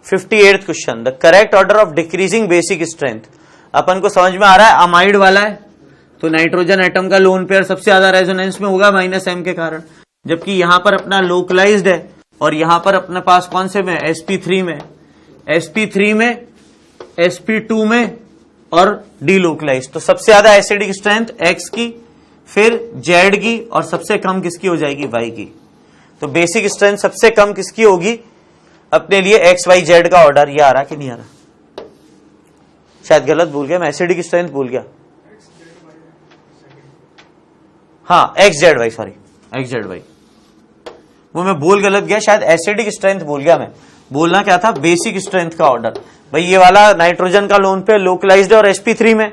Fifty eighth question, the correct order of decreasing basic strength. अपन को समझ में आ रहा है, अमाइड वाला है तो नाइट्रोजन एटम का लोन पेयर सबसे ज्यादा रेजोनेंस में होगा -m के कारण, जबकि यहां पर अपना लोकलाइज्ड है और यहां पर अपने पास कौन से में, sp3 में, sp3 में, sp2 में और डीलोकलाइज्ड। तो सबसे ज्यादा एसिडिक स्ट्रेंथ x की, फिर z की, और सबसे कम किसकी हो जाएगी, y की। तो बेसिक स्ट्रेंथ सबसे कम किसकी होगी अपने लिए, x y z का ऑर्डर। ये आ रहा कि नहीं आ रहा, शायद गलत भूल गया मैं, एसिडिक स्ट्रेंथ भूल गया, हाँ X Z Y, sorry X Z Y, वो मैं बोल गलत गया, शायद एसिडिक स्ट्रेंथ बोल गया मैं। बोलना क्या था, बेसिक स्ट्रेंथ का ऑर्डर। भाई ये वाला नाइट्रोजन का लोन पे लोकलाइज्ड है और sp3 में,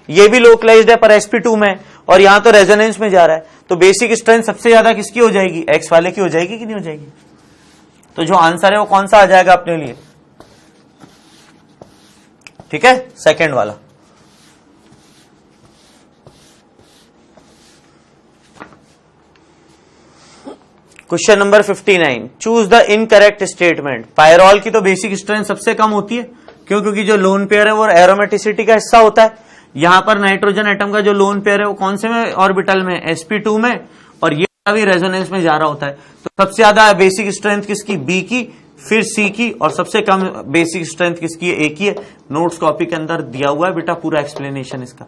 ये भी लोकलाइज्ड है पर sp2 में, और यहां तो रेजोनेंस में जा रहा है। तो बेसिक स्ट्रेंथ सबसे ज्यादा किसकी हो जाएगी, एक्स वाले की हो जाएगी कि नहीं हो जाएगी। तो जो आंसर है वो कौन सा आ जाएगा अपने लिए, ठीक है, सेकंड वाला। Question number 59, choose the incorrect statement. Pyrrole की तो बेसिक स्ट्रेंथ सबसे कम होती है, क्यों, क्योंकि जो लोन पेयर है वो एरोमेटिसिटी का हिस्सा होता है। यहां पर नाइट्रोजन एटम का जो लोन पेयर है वो कौन से में, ऑर्बिटल में, sp2 में, और ये भी रेजोनेंस में जा रहा होता है। तो सबसे ज्यादा बेसिक स्ट्रेंथ किसकी, बी की, फिर सी की, और सबसे कम बेसिक स्ट्रेंथ किसकी है, ए की है। नोट्स कॉपी के अंदर दिया हुआ है बेटा पूरा एक्सप्लेनेशन इसका।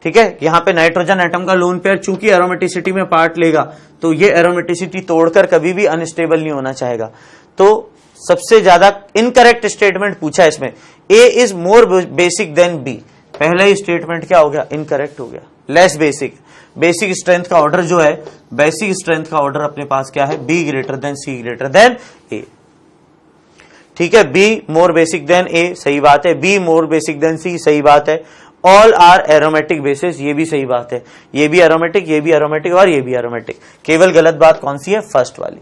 ठीक है, यहां पे नाइट्रोजन एटम का लोन पेयर चूंकि एरोमेटिसिटी में पार्ट लेगा, तो ये एरोमेटिसिटी तोड़कर कभी भी अनस्टेबल नहीं होना चाहेगा। तो सबसे ज्यादा इनकरेक्ट स्टेटमेंट पूछा है इसमें, A is more basic than B. पहला ही स्टेटमेंट क्या हो गया, इनकरेक्ट हो गया, लेस बेसिक। बेसिक स्ट्रेंथ का ऑर्डर जो है, बेसिक स्ट्रेंथ का ऑर्डर अपने पास क्या है, B greater than C greater than A. ठीक है, B more basic than A, सही बात है, B more basic than C, सही बात है। ऑल आर एरोमेटिक बेसिस, ये भी सही बात है, ये भी एरोमेटिक, ये भी एरोमेटिक और ये भी एरोमेटिक। केवल गलत बात कौन सी है, फर्स्ट वाली।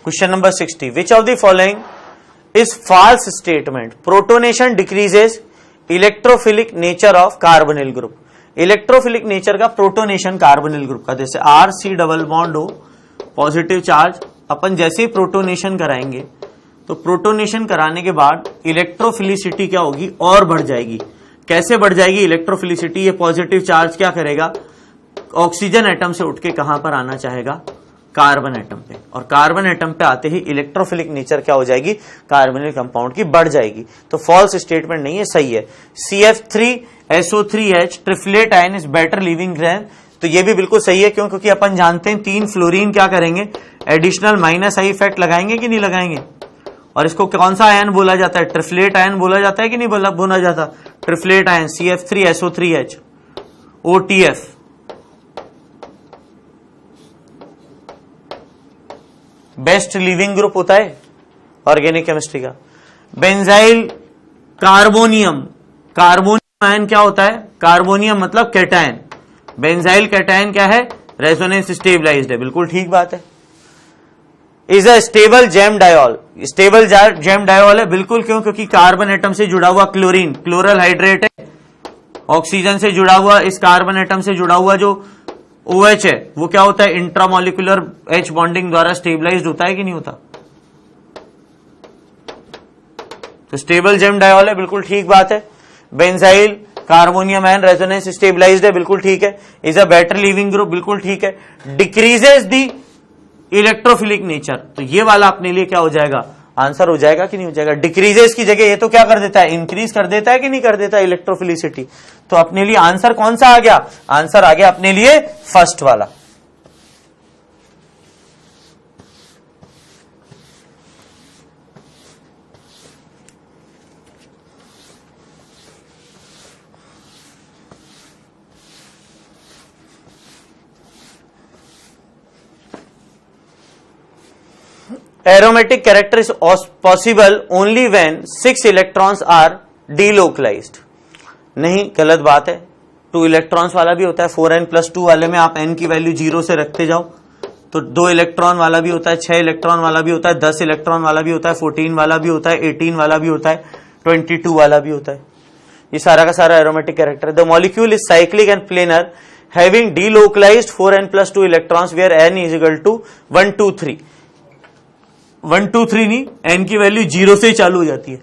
Question number 60, which of the following is false statement. Protonation decreases electrophilic nature of carbonyl group. Electrophilic nature का प्रोटोनेशन कार्बोनिल ग्रुप का, जैसे RC डबल बॉन्ड हो, पॉजिटिव चार्ज, अपन जैसे ही प्रोटोनेशन कराएंगे तो प्रोटोनेशन कराने के बाद इलेक्ट्रोफिलिसिटी क्या होगी, और बढ़ जाएगी। कैसे बढ़ जाएगी इलेक्ट्रोफिलिसिटी, ये पॉजिटिव चार्ज क्या करेगा, ऑक्सीजन एटम से उठ के कहां पर आना चाहेगा, कार्बन एटम पे, और कार्बन एटम पे आते ही इलेक्ट्रोफिलिक नेचर क्या हो जाएगी, कार्बोनिल कंपाउंड की बढ़ जाएगी। तो फॉल्स स्टेटमेंट नहीं है, सही है। CF3SO3H triflate ion is better leaving group, तो ये भी बिल्कुल सही है। क्यों, क्योंकि अपन जानते हैं 3 फ्लोरीन क्या करेंगे, एडिशनल -I इफेक्ट लगाएंगे कि नहीं लगाएंगे। और इसको कौन सा आयन बोला जाता है, ट्रिफलेट आयन बोला जाता है कि नहीं बोला जाता, triflate ion CF3SO3H OTF। Best leaving group होता है ऑर्गेनिक केमिस्ट्री का। बेंजाइल कार्बोनियम, कार्बोनियम आयन क्या होता है, कार्बोनियम मतलब कैटायन, बेंजाइल कैटायन क्या है, रेजोनेंस स्टेबलाइज्ड है, बिल्कुल ठीक बात है। Is a stable jam diol. Stable jam diol है बिल्कुल, क्यों? क्योंकि कार्बन एटम से जुड़ा हुआ क्लोरीन क्लोरल हाइड्रेट है, ऑक्सीजन से जुड़ा हुआ, इस कार्बन एटम से जुड़ा हुआ जो OH है वो क्या होता है, इंट्रामोलिकुलर H बॉन्डिंग द्वारा स्टेबलाइज्ड होता है कि नहीं होता? तो स्टेबल जेम डायोल है, बिल्कुल ठीक बात है। Benzyl carbonium and resonance stabilized है, बिल्कुल ठीक है। Is a better leaving group, बिल्कुल ठीक है। डिक्रीजेस द इलेक्ट्रोफिलिक नेचर, तो ये वाला अपने लिए क्या हो जाएगा, आंसर हो जाएगा कि नहीं हो जाएगा? डिक्रीजेस की जगह ये तो क्या कर देता है, इंक्रीज कर देता है कि नहीं कर देता इलेक्ट्रोफिलिसिटी। तो अपने लिए आंसर कौन सा आ गया, आंसर आ गया अपने लिए फर्स्ट वाला। Aromatic character is possible only when 6 electrons are delocalized। नहीं, गलत बात है। 2 इलेक्ट्रॉन्स वाला भी होता है, 4n+2 वाले में आप n की वैल्यू 0 से रखते जाओ तो 2 इलेक्ट्रॉन वाला भी होता है, 6 इलेक्ट्रॉन वाला भी होता है, 10 इलेक्ट्रॉन वाला भी होता है, 14 वाला भी होता है, 18 वाला भी होता है, 22 वाला भी होता है। ये सारा का सारा एरोमेटिक कैरेक्टर है। The molecule is cyclic and planar having delocalized 4n+2 electrons where n is equal to 1 2 3। 1 2 3 नहीं, n की वैल्यू 0 से ही चालू हो जाती है,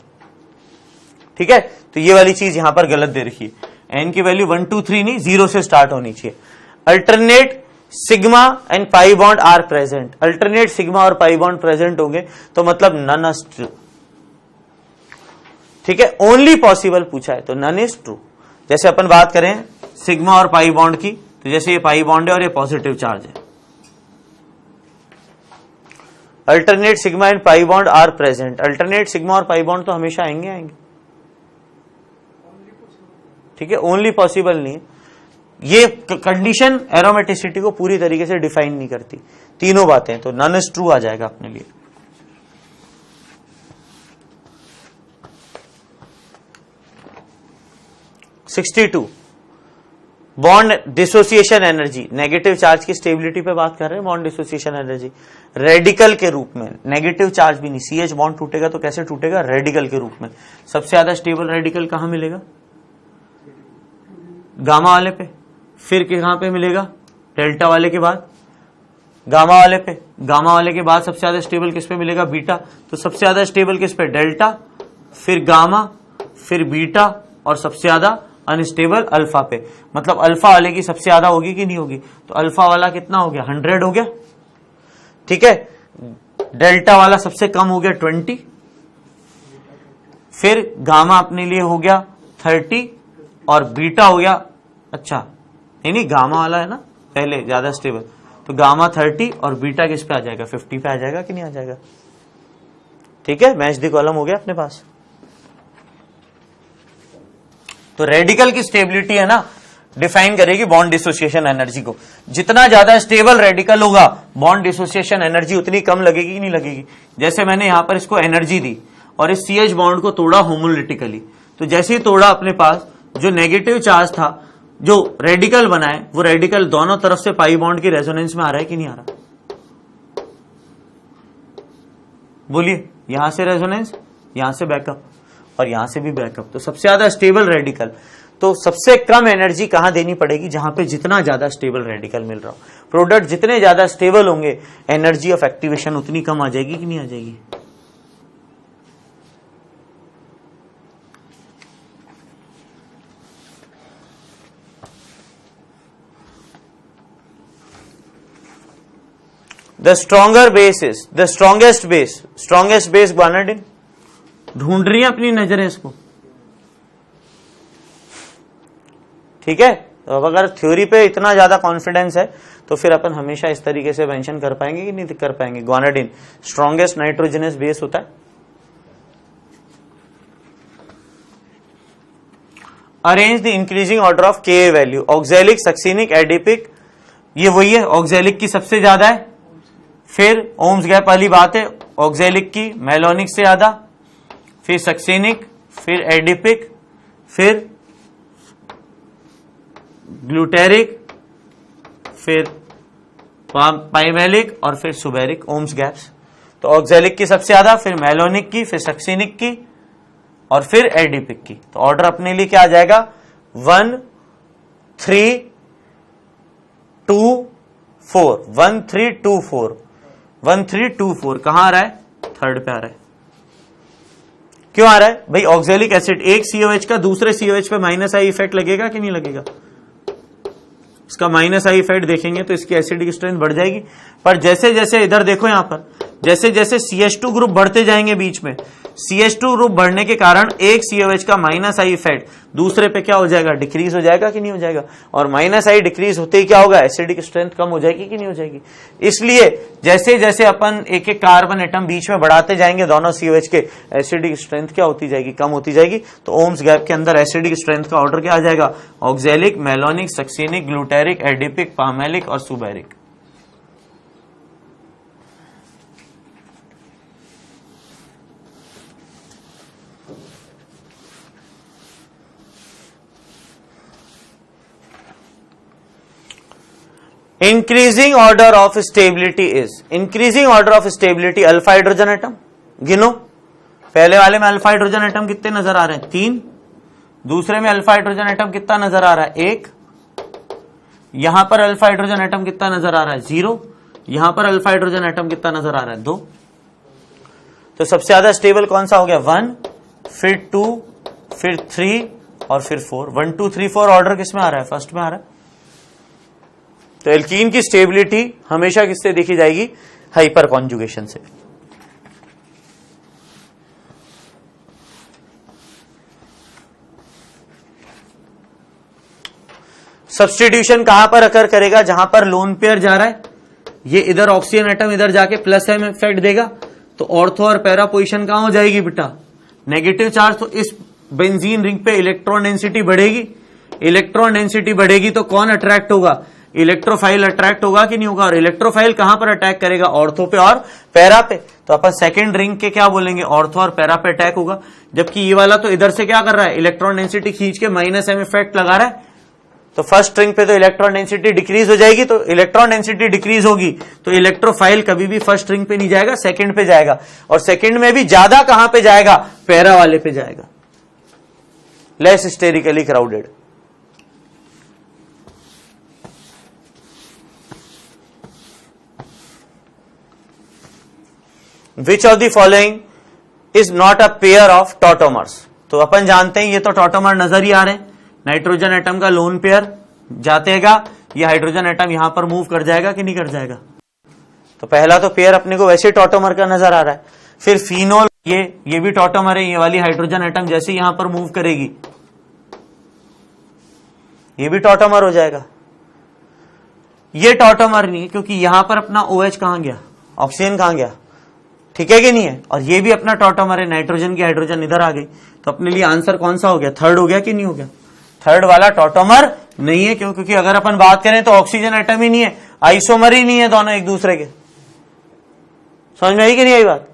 ठीक है? तो ये वाली चीज यहां पर गलत दे रखी है, n की वैल्यू 1 2 3 नहीं, 0 से स्टार्ट होनी चाहिए। Alternate sigma and pi bond are present. Alternate sigma और पाई बॉन्ड प्रेजेंट होंगे तो मतलब नन इज ट्रू, ठीक है? ओनली पॉसिबल पूछा है तो नन इज ट्रू। जैसे अपन बात करें सिग्मा और पाई बॉन्ड की, तो जैसे ये पाई बॉन्ड है और ये पॉजिटिव चार्ज है, alternate sigma and pi bond are present. Alternate sigma और पाई बॉन्ड तो हमेशा आएंगे, ठीक है? ओनली पॉसिबल नहीं है। ये कंडीशन एरोमेटिसिटी को पूरी तरीके से डिफाइन नहीं करती, तीनों बातें, तो नन इज ट्रू आ जाएगा अपने लिए। (62) bond dissociation energy. Negative charge की स्टेबिलिटी पे बात कर रहे हैं। बॉन्ड डिसोसिएशन एनर्जी रेडिकल के रूप में, नेगेटिव चार्ज भी नहीं, CH बॉन्ड टूटेगा तो कैसे टूटेगा, रेडिकल के रूप में। सबसे ज्यादा स्टेबल रेडिकल कहां मिलेगा, गामा वाले पे। फिर कहां पे मिलेगा, डेल्टा वाले के बाद गामा वाले पे। गामा वाले के बाद सबसे ज्यादा स्टेबल किस पे मिलेगा, बीटा। तो सबसे ज्यादा स्टेबल किस पे, डेल्टा, फिर गामा, फिर बीटा, और सबसे ज्यादा अनस्टेबल अल्फा पे। मतलब अल्फा वाले की सबसे ज्यादा होगी कि नहीं होगी, तो अल्फा वाला कितना हो गया, 100 हो गया, ठीक है? डेल्टा वाला सबसे कम हो गया 20, फिर गामा अपने लिए हो गया 30 और बीटा हो गया, अच्छा नहीं गामा वाला है ना पहले ज्यादा स्टेबल, तो गामा 30 और बीटा किस पे आ जाएगा, 50 पे आ जाएगा कि नहीं आ जाएगा, ठीक है? मैच द कॉलम हो गया अपने पास। तो रेडिकल की स्टेबिलिटी है ना, डिफाइन करेगी बॉन्ड डिसोसिएशन एनर्जी को। जितना ज्यादा स्टेबल रेडिकल होगा बॉन्ड डिसोसिएशन एनर्जी उतनी कम लगेगी कि नहीं लगेगी। जैसे मैंने यहां पर इसको एनर्जी दी और इस CH बॉन्ड को तोड़ा होमोलिटिकली, तो जैसे ही तोड़ा अपने पास जो नेगेटिव चार्ज था, जो रेडिकल बनाए, वो रेडिकल दोनों तरफ से पाई बॉन्ड की रेजोनेंस में आ रहा है कि नहीं आ रहा, बोलिए? यहां से रेजोनेंस, यहां से बैकअप और यहां से भी बैकअप। तो सबसे ज्यादा स्टेबल रेडिकल, तो सबसे कम एनर्जी कहां देनी पड़ेगी, जहां पे जितना ज्यादा स्टेबल रेडिकल मिल रहा हो। प्रोडक्ट जितने ज्यादा स्टेबल होंगे एनर्जी ऑफ एक्टिवेशन उतनी कम आ जाएगी कि नहीं आ जाएगी। The stronger base is the strongest base guanidine. ढूंढ रही है अपनी नजरें इसको, ठीक है? तो अब अगर थ्योरी पे इतना ज्यादा कॉन्फिडेंस है तो फिर अपन हमेशा इस तरीके से मेंशन कर पाएंगे कि नहीं कर पाएंगे। ग्वानाडिन स्ट्रॉन्गेस्ट नाइट्रोजनस बेस होता है। Arrange the increasing order of Ka value. Oxalic, succinic, adipic, ये वही है। ऑक्सैलिक की सबसे ज्यादा है, फिर ओम्स गैप वाली बात है, ऑक्सैलिक की मेलोनिक से ज्यादा, फिर सक्सिनिक, फिर एडिपिक, फिर ग्लूटेरिक, फिर पाइमेलिक और फिर सुबेरिक। ओम्स गैप्स तो ऑक्जेलिक की सबसे ज्यादा, फिर मेलोनिक की, फिर सक्सिनिक की और फिर एडिपिक की। तो ऑर्डर अपने लिए क्या आ जाएगा 1 3 2 4, 1 3 2 4, 1 3 2 4 कहां आ रहा है, थर्ड पे आ रहा है। क्यों आ रहा है भाई, ऑक्जेलिक एसिड एक COH का दूसरे COH पे माइनस आई इफेक्ट लगेगा कि नहीं लगेगा, इसका माइनस आई इफेक्ट देखेंगे तो इसकी एसिडिक स्ट्रेंथ बढ़ जाएगी। पर जैसे जैसे इधर देखो यहां पर जैसे जैसे CH2 ग्रुप बढ़ते जाएंगे बीच में, CH2 ग्रुप बढ़ने के कारण एक COH का माइनस आई इफेक्ट दूसरे पे क्या हो जाएगा, डिक्रीज हो जाएगा कि नहीं हो जाएगा। और माइनस आई डिक्रीज होते ही क्या होगा, एसिडिक स्ट्रेंथ कम हो जाएगी कि नहीं हो जाएगी। इसलिए जैसे जैसे अपन एक एक कार्बन एटम बीच में बढ़ाते जाएंगे दोनों COH के, एसिडिक स्ट्रेंथ क्या होती जाएगी, कम होती जाएगी। तो ओम्स गैप के अंदर एसिडिक स्ट्रेंथ का ऑर्डर क्या आ जाएगा, oxalic, malonic, succinic, glutaric, adipic, pimelic और suberic. Increasing order of stability is, increasing order of stability alpha hydrogen atom. गिनो, पहले वाले में अल्फा हाइड्रोजन एटम कितने नजर आ रहे हैं, 3। दूसरे में अल्फा हाइड्रोजन एटम कितना नजर आ रहा है, 1। यहां पर अल्फा हाइड्रोजन एटम कितना नजर आ रहा है, 0। यहां पर अल्फा हाइड्रोजन एटम कितना नजर आ रहा है, 2। तो सबसे ज्यादा स्टेबल कौन सा हो गया, 1, फिर 2, फिर 3 और फिर 4। 1 2 3 4 ऑर्डर किस में आ रहा है, फर्स्ट में आ रहा है। तो एल्कीन की स्टेबिलिटी हमेशा किससे देखी जाएगी, हाइपर कॉन्जुगेशन से। सब्स्टिट्यूशन कहां पर अकर करेगा, जहां पर लोन पेयर जा रहा है, ये इधर ऑक्सीजन एटम इधर जाके प्लस एम इफेक्ट देगा, तो ऑर्थो और पैरा पोजीशन कहां हो जाएगी बेटा, नेगेटिव चार्ज। तो इस बेंजीन रिंग पे इलेक्ट्रॉन डेंसिटी बढ़ेगी, इलेक्ट्रॉन डेंसिटी बढ़ेगी तो कौन अट्रैक्ट होगा, इलेक्ट्रोफाइल अट्रैक्ट होगा कि नहीं होगा। और इलेक्ट्रोफाइल कहां पर अटैक करेगा, ऑर्थो पे और पैरा पे। तो अपन सेकंड रिंग के क्या बोलेंगे, ऑर्थो और पैरा पे अटैक होगा। जबकि ये वाला तो इधर से क्या कर रहा है, इलेक्ट्रॉन डेंसिटी खींच के माइनस एम इफेक्ट लगा रहा है। तो फर्स्ट रिंग पे तो इलेक्ट्रॉन डेंसिटी डिक्रीज हो जाएगी, तो इलेक्ट्रॉन डेंसिटी डिक्रीज होगी तो इलेक्ट्रोफाइल कभी भी फर्स्ट रिंग पे नहीं जाएगा, सेकंड पे जाएगा। और सेकंड में भी ज्यादा कहां पे जाएगा, पैरा वाले पे जाएगा, less sterically crowded. Which of the following is not a pair of tautomers. तो अपन जानते हैं ये तो टॉटोमर नजर ही आ रहे हैं, नाइट्रोजन एटम का लोन पेयर जातेगा, ये हाइड्रोजन एटम यहां पर मूव कर जाएगा कि नहीं कर जाएगा। तो पहला तो पेयर अपने को वैसे टॉटोमर का नजर आ रहा है। फिर फिनोल, ये भी टॉटोमर है, ये वाली हाइड्रोजन एटम जैसे यहां पर मूव करेगी ये भी टॉटोमर हो जाएगा। ये टॉटोमर नहीं है क्योंकि यहां पर अपना OH कहां गया, ऑक्सीजन कहां गया, ठीक है कि नहीं है। और ये भी अपना टॉटोमर है, नाइट्रोजन की हाइड्रोजन इधर आ गई। तो अपने लिए आंसर कौन सा हो गया, थर्ड हो गया कि नहीं हो गया। थर्ड वाला टॉटोमर नहीं है, क्यों, क्योंकि अगर अपन बात करें तो ऑक्सीजन एटम ही नहीं है, आइसोमर ही नहीं है दोनों एक दूसरे के। समझ में आई कि नहीं आई बात,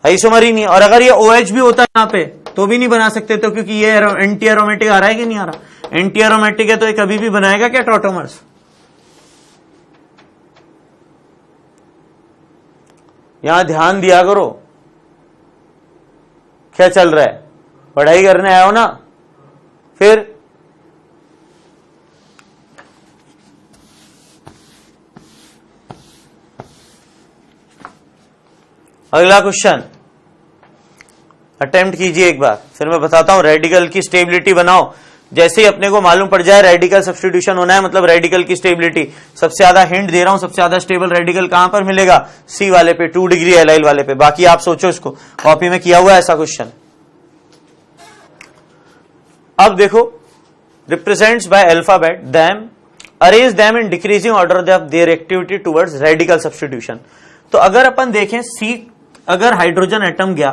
आइसोमर ही नहीं है। और अगर ये OH भी होता है यहाँ पे तो भी नहीं बना सकते, तो क्योंकि ये एंटी एरोमेटिक आ रहा है कि नहीं आ रहा, एंटी एरोमेटिक है तो ये कभी भी बनाएगा क्या टॉटोमर्स। यहां ध्यान दिया करो, क्या चल रहा है, पढ़ाई करने आए हो ना। फिर अगला क्वेश्चन अटेम्प्ट कीजिए एक बार, फिर मैं बताता हूं। रेडिकल की स्टेबिलिटी बनाओ, जैसे ही अपने को मालूम पड़ जाए रेडिकल सब्स्टिट्यूशन होना है, मतलब रेडिकल की स्टेबिलिटी। सबसे ज्यादा हिंट दे रहा हूं, सबसे ज्यादा स्टेबल रेडिकल कहां पर मिलेगा, सी वाले पे, 2 डिग्री एलाइल वाले पे। बाकी आप सोचो, इसको कॉपी में किया हुआ है ऐसा क्वेश्चन। अब देखो, represents by alphabet them, arrange them in decreasing order of their activity towards radical substitution. तो अगर अपन देखें सी, अगर हाइड्रोजन एटम गया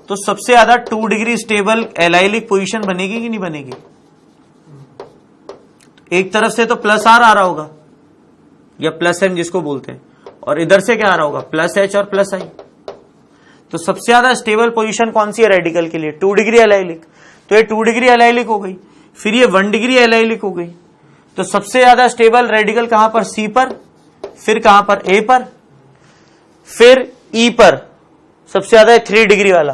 तो सबसे ज्यादा 2 डिग्री स्टेबल एलाइलिक पोजीशन बनेगी कि नहीं बनेगी। एक तरफ से तो प्लस आर आ रहा होगा या प्लस एम जिसको बोलते हैं, और इधर से क्या आ रहा होगा, प्लस एच और प्लस आई। तो सबसे ज्यादा स्टेबल पोजीशन कौन सी है रेडिकल के लिए, 2 डिग्री एलाइलिक। तो ये 2 डिग्री एलाइलिक हो गई, फिर ये 1 डिग्री एलाइलिक हो गई। तो सबसे ज्यादा स्टेबल रेडिकल कहां पर, सी पर, फिर कहां पर, ए पर, फिर ई पर सबसे ज्यादा है 3 डिग्री वाला,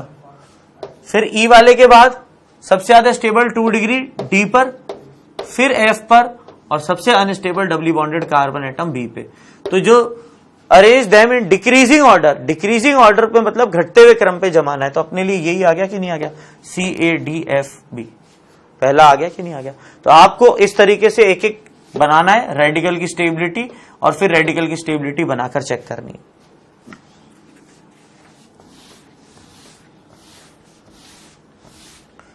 फिर ई वाले के बाद सबसे ज्यादा स्टेबल 2 डिग्री डी पर, फिर एफ पर, और सबसे unstable doubly bonded carbon atom B पे। तो जो arrange them in decreasing order, decreasing order पे मतलब घटते हुए क्रम पे जमाना है, तो अपने लिए यही आ गया कि नहीं आ गया, CADFB पहला आ गया कि नहीं आ गया। तो आपको इस तरीके से एक एक बनाना है, रेडिकल की स्टेबिलिटी, और फिर रेडिकल की स्टेबिलिटी बनाकर चेक करनी है।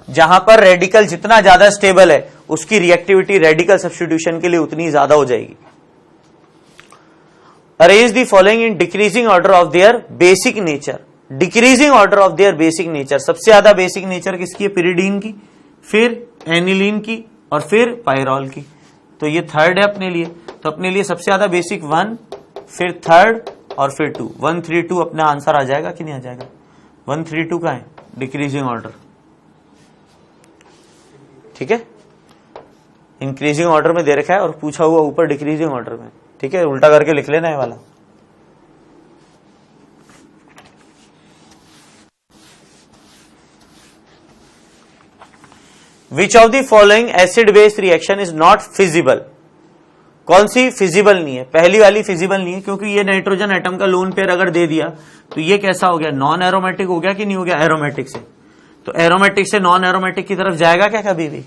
जहां पर रेडिकल जितना ज्यादा स्टेबल है उसकी रिएक्टिविटी रेडिकल सब्स्टिट्यूशन के लिए उतनी ज्यादा हो जाएगी। Arrange the following in decreasing order of there basic nature, decreasing order of there basic nature. सबसे ज्यादा बेसिक नेचर किसकी है, पिरिडीन की, फिर एनिलीन की, और फिर पायरॉल की। तो ये थर्ड है अपने लिए, तो अपने लिए सबसे ज्यादा बेसिक 1, फिर थर्ड, और फिर 2। 1 3 2 अपना आंसर आ जाएगा कि नहीं आ जाएगा। 1 3 2 का है डिक्रीजिंग ऑर्डर, ठीक है, इंक्रीजिंग ऑर्डर में दे रखा है और पूछा हुआ ऊपर डिक्रीजिंग ऑर्डर में, ठीक है, उल्टा करके लिख लेना है वाला। विच of the following acid base reaction is not feasible, कौन सी फिजिबल नहीं है, पहली वाली फिजिबल नहीं है, क्योंकि ये नाइट्रोजन एटम का लोन पेयर अगर दे दिया तो ये कैसा हो गया, नॉन एरोमेटिक हो गया कि नहीं हो गया, एरोमेटिक से। तो एरोमेटिक से नॉन एरोमेटिक की तरफ जाएगा क्या, कभी भी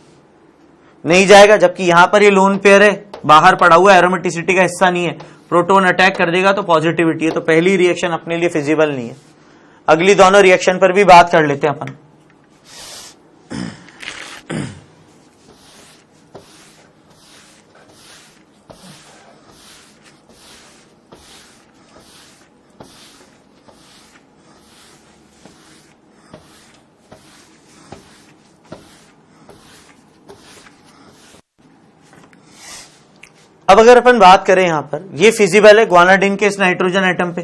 नहीं जाएगा, जबकि यहां पर ये लोन पेयर है, बाहर पड़ा हुआ, एरोमेटिसिटी का हिस्सा नहीं है, प्रोटॉन अटैक कर देगा तो पॉजिटिविटी है। तो पहली रिएक्शन अपने लिए फिजिबल नहीं है। अगली दोनों रिएक्शन पर भी बात कर लेते हैं अपन। अब अगर अपन बात करें यहां पर, ये फिजिबल है ग्वानाडिन के इस नाइट्रोजन एटम पे,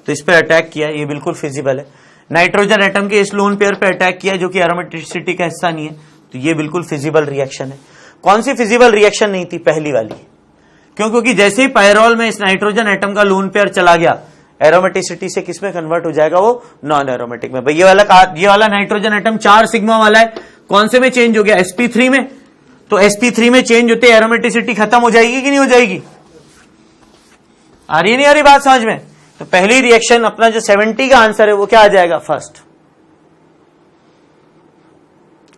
तो इस पे अटैक किया, ये बिल्कुल फिजिबल है। नाइट्रोजन एटम के इस लोन पेयर पे अटैक किया जो कि एरोमेटिसिटी का हिस्सा नहीं है, तो ये बिल्कुल फिजिबल रिएक्शन है। कौन सी फिजिबल रिएक्शन नहीं थी, पहली वाली। क्यों, क्योंकि जैसे ही पायरोल में इस नाइट्रोजन एटम का लोन पेयर चला गया, एरोमेटिसिटी से किसमें कन्वर्ट हो जाएगा, वो नॉन एरोमेटिक में। भाई ये वाला नाइट्रोजन एटम 4 सिग्मा वाला है, कौन से में चेंज हो गया, sp3 में। तो sp3 में चेंज होते एरोमेटिसिटी खत्म हो जाएगी कि नहीं हो जाएगी, आ रही नहीं आ रही बात समझ में। तो पहली रिएक्शन अपना जो 70 का आंसर है वो क्या आ जाएगा, first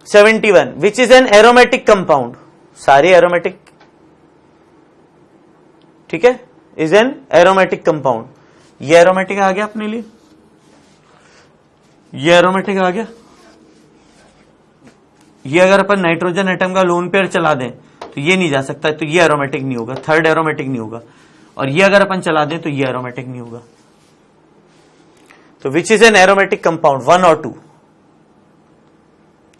71, which is an aromatic compound, सारे एरोमेटिक, ठीक है, इज एन एरोमेटिक कंपाउंड। ये एरोमेटिक आ गया अपने लिए, ये एरोमेटिक आ गया। ये अगर अपन नाइट्रोजन एटम का लोन पेयर चला दें तो ये नहीं जा सकता, तो ये एरोमेटिक नहीं होगा, थर्ड एरोमेटिक नहीं होगा। और ये अगर अपन चला दें तो ये एरोमेटिक नहीं होगा। तो which is an aromatic compound, 1 और 2,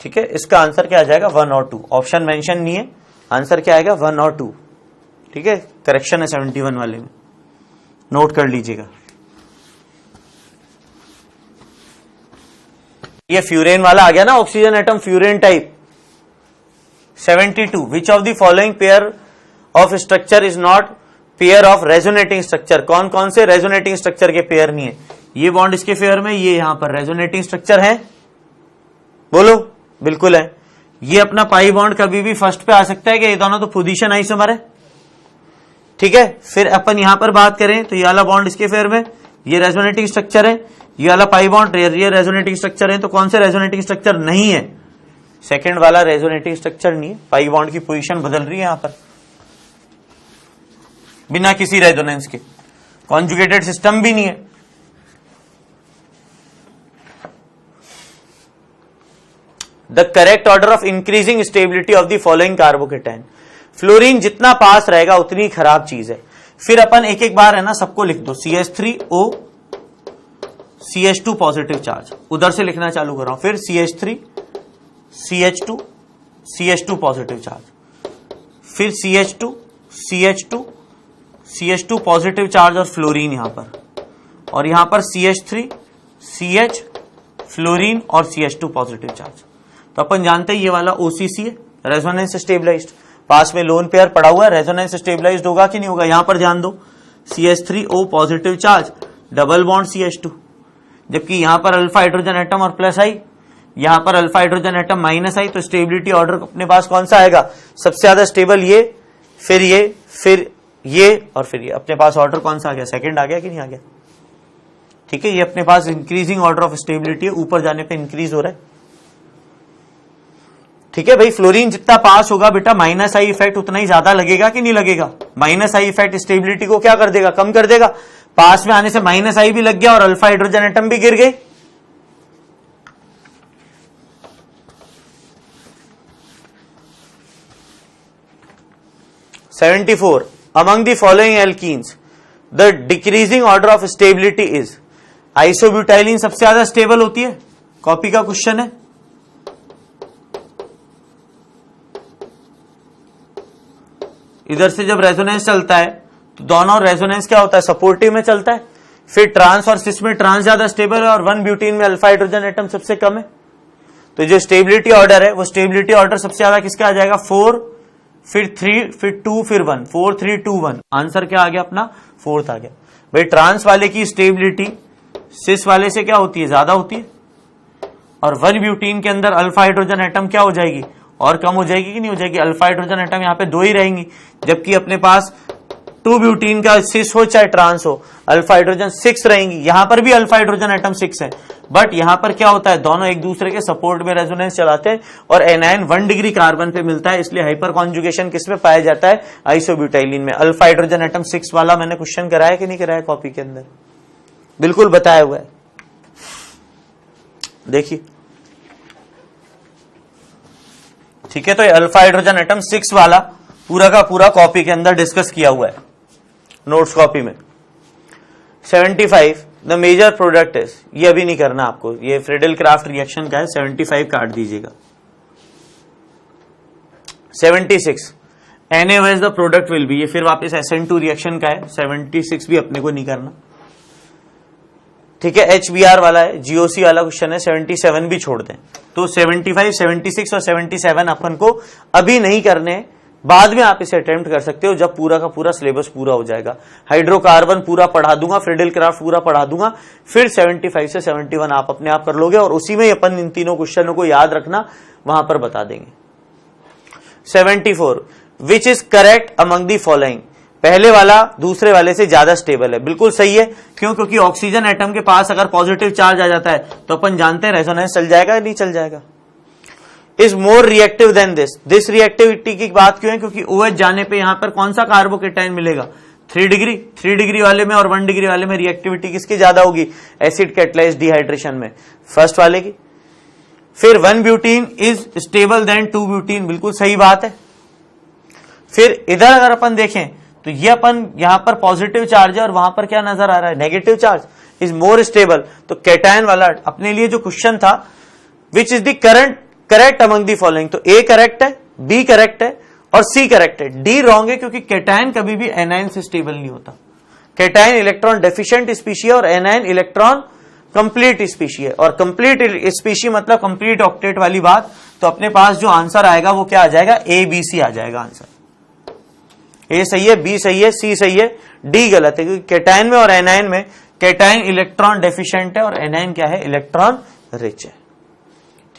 ठीक है। इसका आंसर क्या आ जाएगा, 1 और 2। ऑप्शन मेंशन नहीं है, आंसर क्या आएगा, 1 और 2, ठीक है। करेक्शन है 71 वाले में, नोट कर लीजिएगा। ये फ्यूरेन वाला आ गया ना, oxygen atom furan type. 72, which of the following pair of structure is not pair of resonating structure, कौन कौन से रेजोनेटिंग स्ट्रक्चर के पेयर नहीं है। ये बॉन्ड इसके फेयर में, ये यहां पर रेजोनेटिंग स्ट्रक्चर है, बोलो बिल्कुल है। ये अपना पाई बॉन्ड कभी भी फर्स्ट पे आ सकता है कि ये दोनों तो पोजीशन आइसोमर है, ठीक है। फिर अपन यहां पर बात करें तो ये वाला बॉन्ड इसके फेयर में, ये रेजोनेटिंग स्ट्रक्चर है, ये वाला पाई बॉन्ड ये रेजोनेटिंग स्ट्रक्चर है। तो कौन से रेजोनेटिंग स्ट्रक्चर नहीं है, सेकंड वाला रेजोनेटिंग स्ट्रक्चर नहीं है। पाई बॉन्ड की पोजीशन बदल रही है यहां पर बिना किसी रेजोनेंस के, कॉन्जुगेटेड सिस्टम भी नहीं है। The correct order of increasing stability of the following carbocation, fluorine जितना पास रहेगा उतनी खराब चीज है। फिर अपन एक एक बार है ना सबको लिख दो, CH3O CH2 पॉजिटिव चार्ज, उधर से लिखना चालू कर रहा हूं। फिर CH3 CH2 CH2 positive charge, फिर CH2 CH2 CH2 positive charge और फ्लोरीन यहां पर, और यहां पर CH3 CH फ्लोरीन और CH2 पॉजिटिव चार्ज। तो अपन जानते हैं ये वाला OCC है, रेजोनेंस स्टेबलाइज्ड, पास में लोन पेयर पड़ा हुआ है, रेजोनेंस स्टेबलाइज्ड होगा कि नहीं होगा। यहां पर ध्यान दो, CH3O positive charge, double bond CH2, जबकि यहां पर अल्फा हाइड्रोजन एटम और प्लस आई, यहां पर अल्फा हाइड्रोजन एटम माइनस आई, तो स्टेबिलिटी ऑर्डर अपने पास कौन सा आएगा? सबसे ज्यादा स्टेबल ये, फिर ये, फिर ये और फिर ये। अपने पास ऑर्डर कौन सा आ गया? सेकंड आ गया कि नहीं आ गया? ठीक है, ये अपने पास इंक्रीजिंग ऑर्डर ऑफ स्टेबिलिटी है, ऊपर जाने पे इंक्रीज हो रहा है। ठीक है भाई, फ्लोरीन जितना पास होगा बेटा माइनस आई इफेक्ट उतना ही ज्यादा लगेगा कि नहीं लगेगा? माइनस आई इफेक्ट स्टेबिलिटी को क्या कर देगा? कम कर देगा। पास में आने से माइनस आई भी लग गया और अल्फा हाइड्रोजन एटम भी गिर गई। (74) Among the following alkenes, the decreasing order of stability is. आइसोब्यूटाइलिन सबसे ज्यादा स्टेबल होती है, कॉपी का क्वेश्चन है। इधर से जब रेजोनेंस चलता है तो दोनों रेजोनेंस क्या होता है? सपोर्टिव में चलता है। फिर ट्रांस और सिस में ट्रांस ज्यादा स्टेबल है और 1 ब्यूटीन में अल्फा हाइड्रोजन एटम सबसे कम है। तो जो स्टेबिलिटी ऑर्डर है वो स्टेबिलिटी ऑर्डर सबसे ज्यादा किसका आ जाएगा? 4, फिर 3, फिर 2, फिर 1। 4 3 2 1। आंसर क्या आ गया अपना? 4th आ गया। भाई ट्रांस वाले की स्टेबिलिटी सिस वाले से क्या होती है? ज्यादा होती है। और 1 ब्यूटीन के अंदर अल्फा हाइड्रोजन एटम क्या हो जाएगी? और कम हो जाएगी कि नहीं हो जाएगी? अल्फा हाइड्रोजन एटम यहाँ पे 2 ही रहेंगी, जबकि अपने पास 2 ब्यूटीन का सिस हो चाहे ट्रांस हो, अल्फा हाइड्रोजन 6 रहेंगी। यहां पर भी अल्फा हाइड्रोजन एटम 6 है, बट यहां पर क्या होता है? दोनों एक दूसरे के सपोर्ट में रेजोनेंस चलाते हैं और एनायन 1 डिग्री कार्बन पे मिलता है, इसलिए हाइपर कॉन्जुगेशन किसमें पाया जाता है? आइसोब्यूटाइलिन में। अल्फा हाइड्रोजन एटम 6 वाला मैंने क्वेश्चन कराया कि नहीं कराया? कॉपी के अंदर बिल्कुल बताया हुआ है, देखिए। ठीक है, तो ये अल्फा हाइड्रोजन एटम 6 वाला पूरा का पूरा कॉपी के अंदर डिस्कस किया हुआ है, नोट्स कॉपी में। 75 द मेजर प्रोडक्ट इज, ये अभी नहीं करना आपको, ये फ्रेडल क्राफ्ट रिएक्शन का है, 75 काट दीजिएगा। 76 NaOH the product will be, ये फिर वापस SN2 रिएक्शन का है, 76 भी अपने को नहीं करना। ठीक है, HBr वाला है, GOC वाला क्वेश्चन है, 77 भी छोड़ दें। तो 75, 76 और 77 अपन को अभी नहीं करने, बाद में आप इसे अटेम्प्ट कर सकते हो जब पूरा का पूरा सिलेबस पूरा हो जाएगा। हाइड्रोकार्बन पूरा पढ़ा दूंगा, फ्रेडल क्राफ्ट पूरा पढ़ा दूंगा, फिर 75 से 71 आप अपने आप कर लोगे और उसी में अपन इन तीनों क्वेश्चनों को याद रखना, वहां पर बता देंगे। 74 which is correct among the following, पहले वाला दूसरे वाले से ज्यादा स्टेबल है, बिल्कुल सही है। क्यों? क्योंकि ऑक्सीजन एटम के पास अगर पॉजिटिव चार्ज आ जाता है तो अपन जानते हैं रेजोनेंस चल जाएगा, नहीं चल जाएगा। Is more reactive than this reactivity की बात क्यों है? क्योंकि OH जाने पे यहां पर कौन सा कार्बोकेटाइन मिलेगा? 3 डिग्री। 3 डिग्री वाले में और 1 डिग्री वाले में रिएक्टिविटी किसकी ज्यादा होगी? एसिड कैटलाइज्ड डिहाइड्रेशन में, फर्स्ट वाले की। फिर 1 butene is stable then 2 butene, बिल्कुल सही बात है। फिर इधर अगर अपन देखें तो ये अपन यहां पर पॉजिटिव चार्ज है और वहां पर क्या नजर आ रहा है? Negative charge. Is more stable, तो कैटायन वाला अपने लिए जो क्वेश्चन था, which is the correct among the following, तो A करेक्ट है, B करेक्ट है और C करेक्ट है। D रॉन्ग है, क्योंकि कैटायन कभी भी एनायन से स्टेबल नहीं होता। कैटायन इलेक्ट्रॉन डेफिशिएंट स्पीशी है और एनायन इलेक्ट्रॉन कंप्लीट स्पीशी है, और कंप्लीट स्पीशी मतलब कंप्लीट ऑक्टेट वाली बात। तो अपने पास जो आंसर आएगा वो क्या आ जाएगा? ABC आ जाएगा आंसर। A सही है, B सही है, C सही है, D गलत है, क्योंकि कैटायन में और एनायन में कैटायन इलेक्ट्रॉन डेफिशिएंट है और एनायन क्या है? इलेक्ट्रॉन रिच है।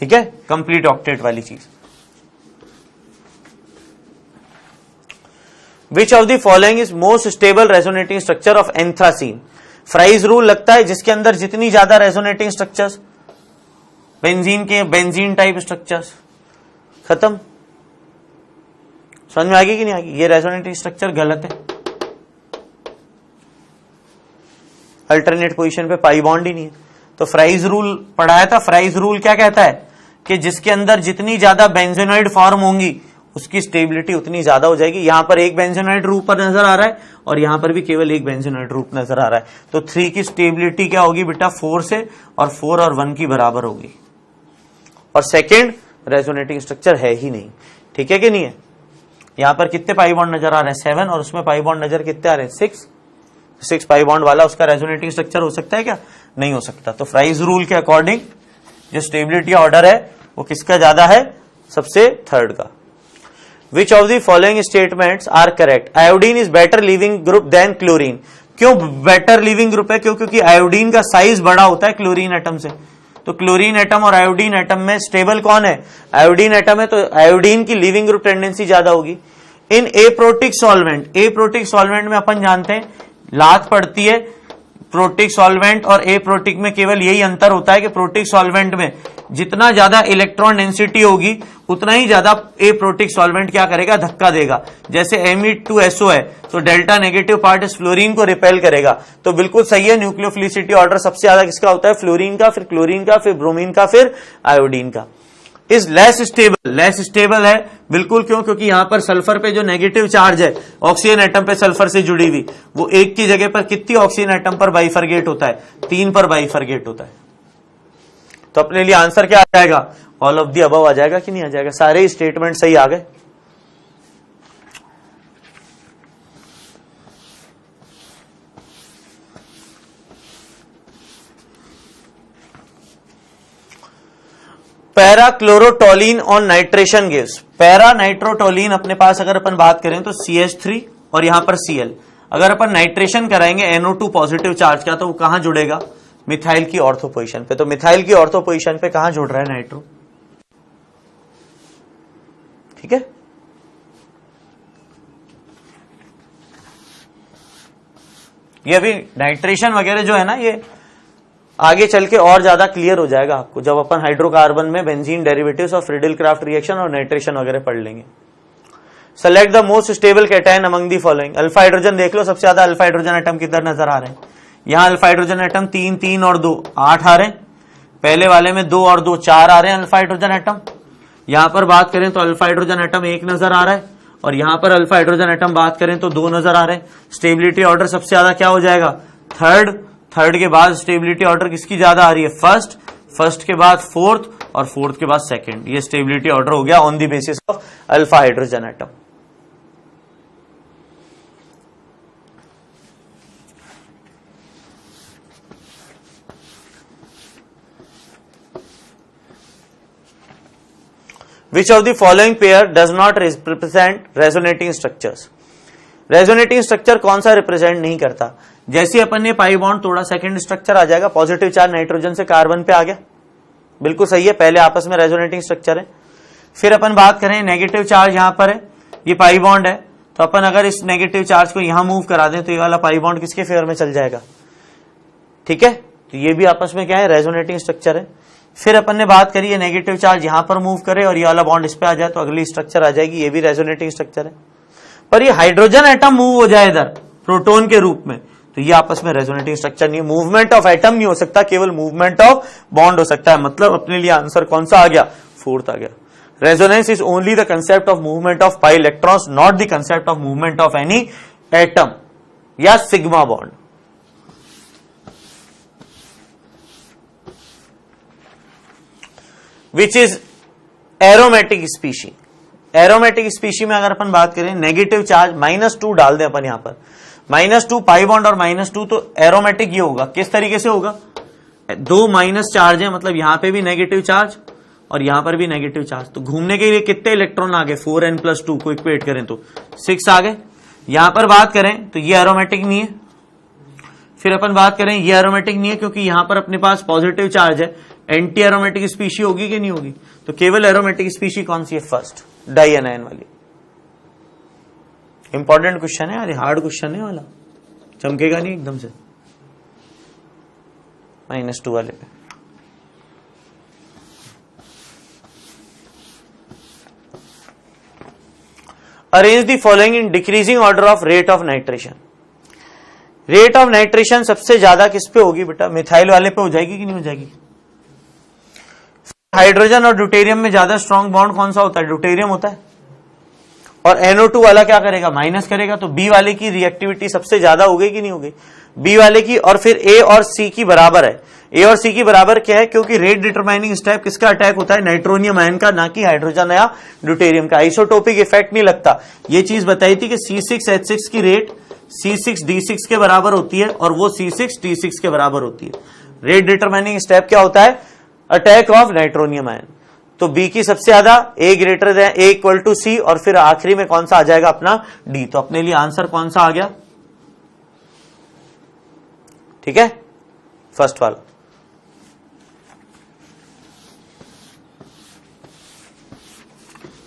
ठीक है, कंप्लीट ऑक्टेट वाली चीज। विच of the following is most stable resonating structure of anthracene? Fries rule लगता है, जिसके अंदर जितनी ज्यादा रेजोनेटिंग स्ट्रक्चर्स, बेंजीन के बेंजीन टाइप स्ट्रक्चर्स, खत्म। समझ में आएगी कि नहीं आएगी? ये रेजोनेटिंग स्ट्रक्चर गलत है, अल्टरनेट पोजीशन पे पाई बॉन्ड ही नहीं है। तो फ्राइज रूल पढ़ाया था, फ्राइज रूल क्या कहता है कि जिसके अंदर जितनी ज्यादा बेंजोनॉइड फॉर्म होंगी उसकी स्टेबिलिटी उतनी ज्यादा हो जाएगी। यहां पर एक बेंजोनॉइड रूप पर नजर आ रहा है और यहां पर भी केवल एक बेंजोनॉइड रूप नजर आ रहा है। तो 3 की स्टेबिलिटी क्या होगी बेटा? 4 से, और 4 और 1 की बराबर होगी। और सेकेंड रेजोनेटिंग स्ट्रक्चर है ही नहीं। ठीक है कि नहीं है? यहां पर कितने पाई बॉन्ड नजर आ रहे हैं? 7, और उसमें पाई बॉन्ड नजर कितने आ रहे हैं? 6 पाई बॉन्ड वाला उसका रेजोनेटिंग स्ट्रक्चर हो सकता है क्या? नहीं हो सकता। तो फ्राइज रूल के अकॉर्डिंग जो स्टेबिलिटी ऑर्डर है वो किसका ज्यादा है? सबसे थर्ड का। Which of the following statements are correct? Iodine is better leaving group than chlorine. क्यों बेटर लीविंग ग्रुप है? क्योंकि आयोडीन का साइज बड़ा होता है क्लोरीन एटम से। तो क्लोरीन एटम और आयोडीन एटम में स्टेबल कौन है? आयोडीन एटम है, तो आयोडीन की लीविंग ग्रुप टेंडेंसी ज्यादा होगी। इन एप्रोटिक सॉल्वेंट, एप्रोटिक सॉल्वेंट में अपन जानते हैं लात पड़ती है। प्रोटिक सॉल्वेंट और एप्रोटिक में केवल यही अंतर होता है कि प्रोटिक सॉल्वेंट में जितना ज्यादा इलेक्ट्रॉन डेंसिटी होगी उतना ही ज्यादा एप्रोटिक सॉल्वेंट क्या करेगा? धक्का देगा। जैसे Me2SO है तो डेल्टा नेगेटिव पार्ट इस फ्लोरीन को रिपेल करेगा। तो बिल्कुल सही है, न्यूक्लियोफिलिसिटी ऑर्डर सबसे ज्यादा किसका होता है? फ्लोरीन का, फिर क्लोरीन का, फिर ब्रोमीन का, फिर आयोडीन का। Is less stable, less stable है बिल्कुल। क्यों? क्योंकि यहां पर सल्फर पे जो नेगेटिव चार्ज है ऑक्सीजन एटम पे सल्फर से जुड़ी हुई, वो एक की जगह पर कितनी ऑक्सीजन एटम पर बाइफरगेट होता है? 3 पर बाइफरगेट होता है। तो अपने लिए आंसर क्या आ जाएगा? ऑल ऑफ दी अबव आ जाएगा कि नहीं आ जाएगा? सारे स्टेटमेंट सही आ गए। Para chlorotoluene on nitration gives. Para nitrotoluene अपने पास अगर अपन बात करें तो CH3 और यहां पर Cl। अगर अपन नाइट्रेशन कराएंगे NO2 पॉजिटिव चार्ज का, तो वो कहां जुड़ेगा? मिथाइल की ऑर्थो पोजीशन पे। तो मिथाइल की ऑर्थो पोजीशन पे कहां जुड़ रहा है नाइट्रो? ठीक है, ये अभी नाइट्रेशन वगैरह जो है ना, ये आगे चल के और ज्यादा क्लियर हो जाएगा आपको जब अपन हाइड्रोकार्बन में बेंजीन डेरिवेटिव्स और फ्रीडल क्राफ्ट रिएक्शन और नाइट्रेशन वगैरह पढ़ लेंगे। Select the most stable cation among the following. Alpha hydrogen देख लो, सबसे ज्यादा अल्फा हाइड्रोजन एटम किधर नजर आ रहे हैं? यहां अल्फा हाइड्रोजन एटम 3, 3 और 2 8 आ रहे हैं। पहले वाले में 2 और 2 4 आ रहे हैं अल्फा हाइड्रोजन एटम। यहां पर बात करें तो अल्फा हाइड्रोजन एटम 1 नजर आ रहा है, और यहां पर अल्फा हाइड्रोजन एटम बात करें तो 2 नजर आ रहे हैं। स्टेबिलिटी ऑर्डर सबसे ज्यादा क्या हो जाएगा? थर्ड। थर्ड के बाद स्टेबिलिटी ऑर्डर किसकी ज्यादा आ रही है? फर्स्ट। फर्स्ट के बाद फोर्थ, और फोर्थ के बाद सेकंड। ये स्टेबिलिटी ऑर्डर हो गया on the basis of alpha hydrogen atom. Which of the following pair does not represent resonating structures? Resonating structure कौन सा रिप्रेजेंट नहीं करता? जैसे अपन ने पाई बॉन्ड तोड़ा, सेकंड स्ट्रक्चर आ जाएगा, पॉजिटिव चार्ज नाइट्रोजन से कार्बन पे आ गया। बिल्कुल सही है, पहले आपस में रेजोनेटिंग स्ट्रक्चर है। फिर अपन बात करें नेगेटिव चार्ज यहां पर है, ये पाई बॉन्ड है, तो अपन अगर इस नेगेटिव चार्ज को यहां मूव करा दें तो ये वाला पाई बॉन्ड किसके फेवर में चल जाएगा? ठीक है, तो ये भी आपस में क्या है? रेजोनेटिंग स्ट्रक्चर है। फिर अपन ने बात करी है नेगेटिव चार्ज यहां पर मूव करे और ये वाला बॉन्ड इस पे आ जाए तो अगली स्ट्रक्चर आ जाएगी, ये भी रेजोनेटिंग स्ट्रक्चर है। पर ये हाइड्रोजन एटम मूव हो जाए इधर प्रोटॉन के रूप में, तो ये आपस में रेजोनेटिंग स्ट्रक्चर नहीं है। मूवमेंट ऑफ एटम नहीं हो सकता, केवल मूवमेंट ऑफ बॉन्ड हो सकता है। मतलब अपने लिए आंसर कौन सा आ गया? फोर्थ आ गया। Resonance is only the concept of movement of pi electrons, not the concept of movement of any atom या sigma bond. Which is aromatic species. Aromatic species में अगर अपन बात करें, नेगेटिव चार्ज -2 डाल दें अपन यहां पर, -2 पाई बॉन्ड और -2, तो एरोमेटिक ये होगा। किस तरीके से होगा? 2 माइनस चार्ज है, मतलब यहां पे भी नेगेटिव चार्ज और यहां पर भी नेगेटिव चार्ज, तो घूमने के लिए कितने इलेक्ट्रॉन आ गए? 4n+2 को इक्वेट करें तो 6 आ गए। यहां पर बात करें तो ये एरोमेटिक नहीं है। फिर अपन बात करें, ये एरोमेटिक नहीं है क्योंकि यहां पर अपने पास पॉजिटिव चार्ज है। एंटी एरोमेटिक स्पीशी होगी कि नहीं होगी? तो केवल एरोमेटिक स्पीशी कौन सी है? फर्स्ट, डाई एनायन वाली। इंपॉर्टेंट क्वेश्चन है यार, हार्ड क्वेश्चन है वाला, चमकेगा नहीं एकदम से। -2 वाले पे arrange the following in decreasing order of rate of nitration. Rate of nitration सबसे ज्यादा किस पे होगी बेटा? मिथाइल वाले पे हो जाएगी कि नहीं हो जाएगी? हाइड्रोजन और ड्यूटेरियम में ज्यादा स्ट्रॉन्ग बॉन्ड कौन सा होता है? ड्यूटेरियम होता है। और NO2 वाला क्या करेगा? माइनस करेगा, तो बी वाले की रिएक्टिविटी सबसे ज्यादा हो गई कि नहीं हो गई? बी वाले की। और फिर ए और सी की बराबर है। ए और सी की बराबर क्या है? क्योंकि रेट डिटरमाइनिंग स्टेप किसका अटैक होता है? नाइट्रोनियम आयन का, ना कि हाइड्रोजन या ड्यूटेरियम का। आइसोटोपिक इफेक्ट नहीं लगता। ये चीज बताई थी कि C6H6 की रेट C6D6 के बराबर होती है और वो C6D6 के बराबर होती है। रेट डिटरमाइनिंग स्टेप क्या होता है? Attack of nitronium ion. तो बी की सबसे ज्यादा A greater than A equal to C, और फिर आखिरी में कौन सा आ जाएगा? अपना D। तो अपने लिए आंसर कौन सा आ गया? ठीक है, फर्स्ट वाला।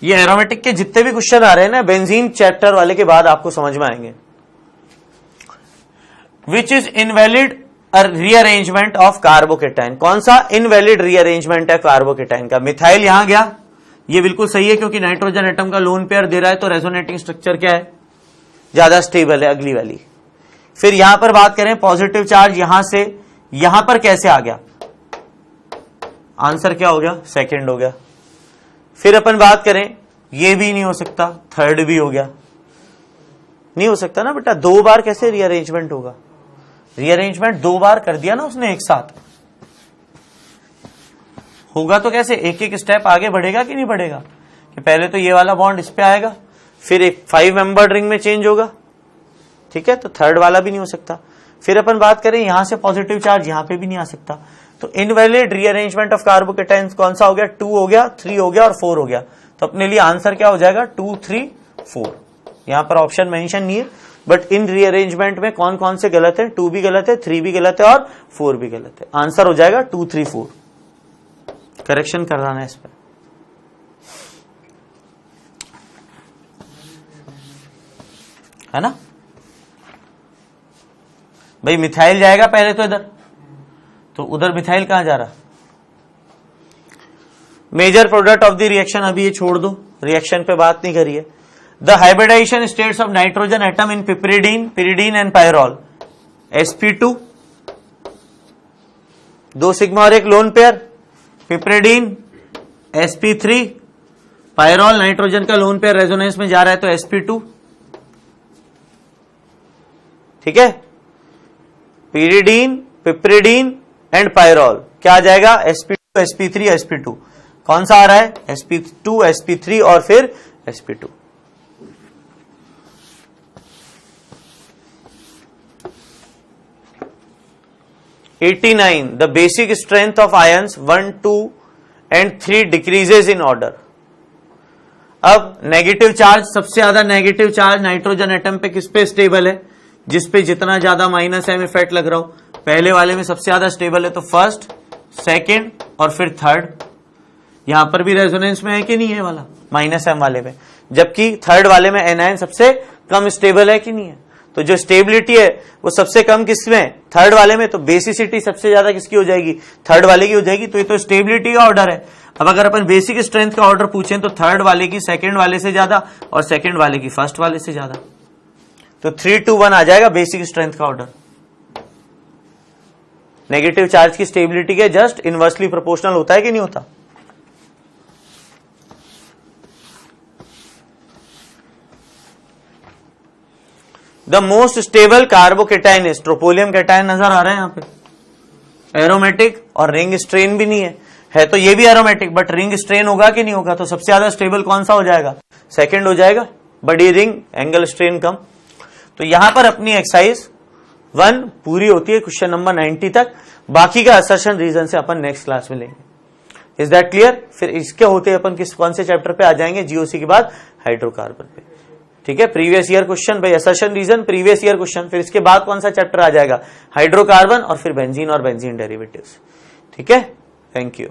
ये एरोमेटिक के जितने भी क्वेश्चन आ रहे हैं ना बेंजीन चैप्टर वाले के बाद आपको समझ में आएंगे। Which is invalid rearrangement of carbocation, कौन सा इनवैलिड रीअरेंजमेंट है कार्बोकेटाइन का? मिथाइल यहां गया, ये बिल्कुल सही है क्योंकि नाइट्रोजन एटम का लोन पेयर दे रहा है, तो रेजोनेटिंग स्ट्रक्चर क्या है, ज्यादा स्टेबल है, अगली वाली। फिर यहां पर बात करें पॉजिटिव चार्ज यहां से यहां पर कैसे आ गया, आंसर क्या हो गया, सेकंड हो गया। फिर अपन बात करें ये भी नहीं हो सकता, थर्ड भी हो गया, नहीं हो सकता ना बेटा, दो बार कैसे रीअरेंजमेंट होगा, रीअरेंजमेंट दो बार कर दिया ना उसने एक साथ, होगा तो कैसे, एक एक स्टेप आगे बढ़ेगा कि नहीं बढ़ेगा, कि पहले तो ये वाला बॉन्ड इस पे आएगा, फिर एक 5 मेंबर्ड रिंग में चेंज होगा, ठीक है, तो थर्ड वाला भी नहीं हो सकता। फिर अपन बात करें यहां से पॉजिटिव चार्ज यहां पे भी नहीं आ सकता, तो इनवैलिड रीअरेंजमेंट ऑफ कार्बोकेटाइन्स कौन सा हो गया, 2 हो गया, 3 हो गया और 4 हो गया। तो अपने लिए आंसर क्या हो जाएगा, 2, 3, 4। यहां पर ऑप्शन मेंशन नहीं है, बट इन रीअरेंजमेंट में कौन कौन से गलत है, 2 भी गलत है, 3 भी गलत है और 4 भी गलत है। आंसर हो जाएगा 2, 3, 4। करेक्शन कराना है इस पर, है ना भाई। मिथाइल जाएगा पहले तो इधर, तो उधर मिथाइल कहां जा रहा, major product of the reaction, अभी ये छोड़ दो, रिएक्शन पे बात नहीं करिए। The hybridisation states of nitrogen atom in piperidine, pyridine and pyrrole, sp2, 2 sigma और एक lone pair, piperidine sp3, pyrrole nitrogen का लोन पेयर रेजोनेंस में जा रहा है तो sp2, ठीक है, पिरिडीन, पिपरिडीन एंड पायरॉल क्या आ जाएगा, sp2, sp3, sp2, कौन सा आ रहा है, sp2, sp3 और फिर sp2। The basic strength of ions 1, 2 and 3 decreases in order. अब नेगेटिव चार्ज, सबसे ज्यादा नेगेटिव चार्ज नाइट्रोजन एटम पे किस पे स्टेबल है, जिस पे जितना ज्यादा माइनस एम इफेक्ट लग रहा हो। पहले वाले में सबसे ज्यादा स्टेबल है तो फर्स्ट, सेकंड और फिर थर्ड। यहां पर भी रेजोनेंस में है कि नहीं है वाला माइनस एम वाले में, जबकि थर्ड वाले में एनायन सबसे कम स्टेबल है कि नहीं है। तो जो स्टेबिलिटी है वो सबसे कम किसमें, थर्ड वाले में, तो बेसिसिटी सबसे ज्यादा किसकी हो जाएगी, थर्ड वाले की हो जाएगी। तो ये तो स्टेबिलिटी का ऑर्डर है। अब अगर अपन बेसिक स्ट्रेंथ का ऑर्डर पूछें तो थर्ड वाले की सेकंड वाले से ज्यादा और सेकंड वाले की फर्स्ट वाले से ज्यादा, तो 3, 2, 1 आ जाएगा बेसिक स्ट्रेंथ का ऑर्डर। नेगेटिव चार्ज की स्टेबिलिटी के जस्ट इनवर्सली प्रोपोर्शनल होता है कि नहीं होता। The most stable carbocation is, tropylium cation नजर आ रहा है यहां पे, एरोमेटिक और रिंग स्ट्रेन भी नहीं है तो ये भी एरोमेटिक, बट रिंग स्ट्रेन होगा कि नहीं होगा, तो सबसे ज्यादा स्टेबल कौन सा हो जाएगा, सेकंड हो जाएगा, बड़ी रिंग, एंगल स्ट्रेन कम। तो यहां पर अपनी एक्सरसाइज 1 पूरी होती है क्वेश्चन नंबर 90 तक। बाकी का असर्शन रीजन से अपन नेक्स्ट क्लास में लेंगे। Is that clear? फिर इसके होते अपन कौन से चैप्टर पे आ जाएंगे, जीओसी के बाद हाइड्रोकार्बन पे, ठीक है। प्रीवियस ईयर क्वेश्चन भाई, assertion reason previous year question, फिर इसके बाद कौन सा चैप्टर आ जाएगा, हाइड्रोकार्बन और फिर बेंजीन और बेंजीन डेरिवेटिव्स, ठीक है। Thank you.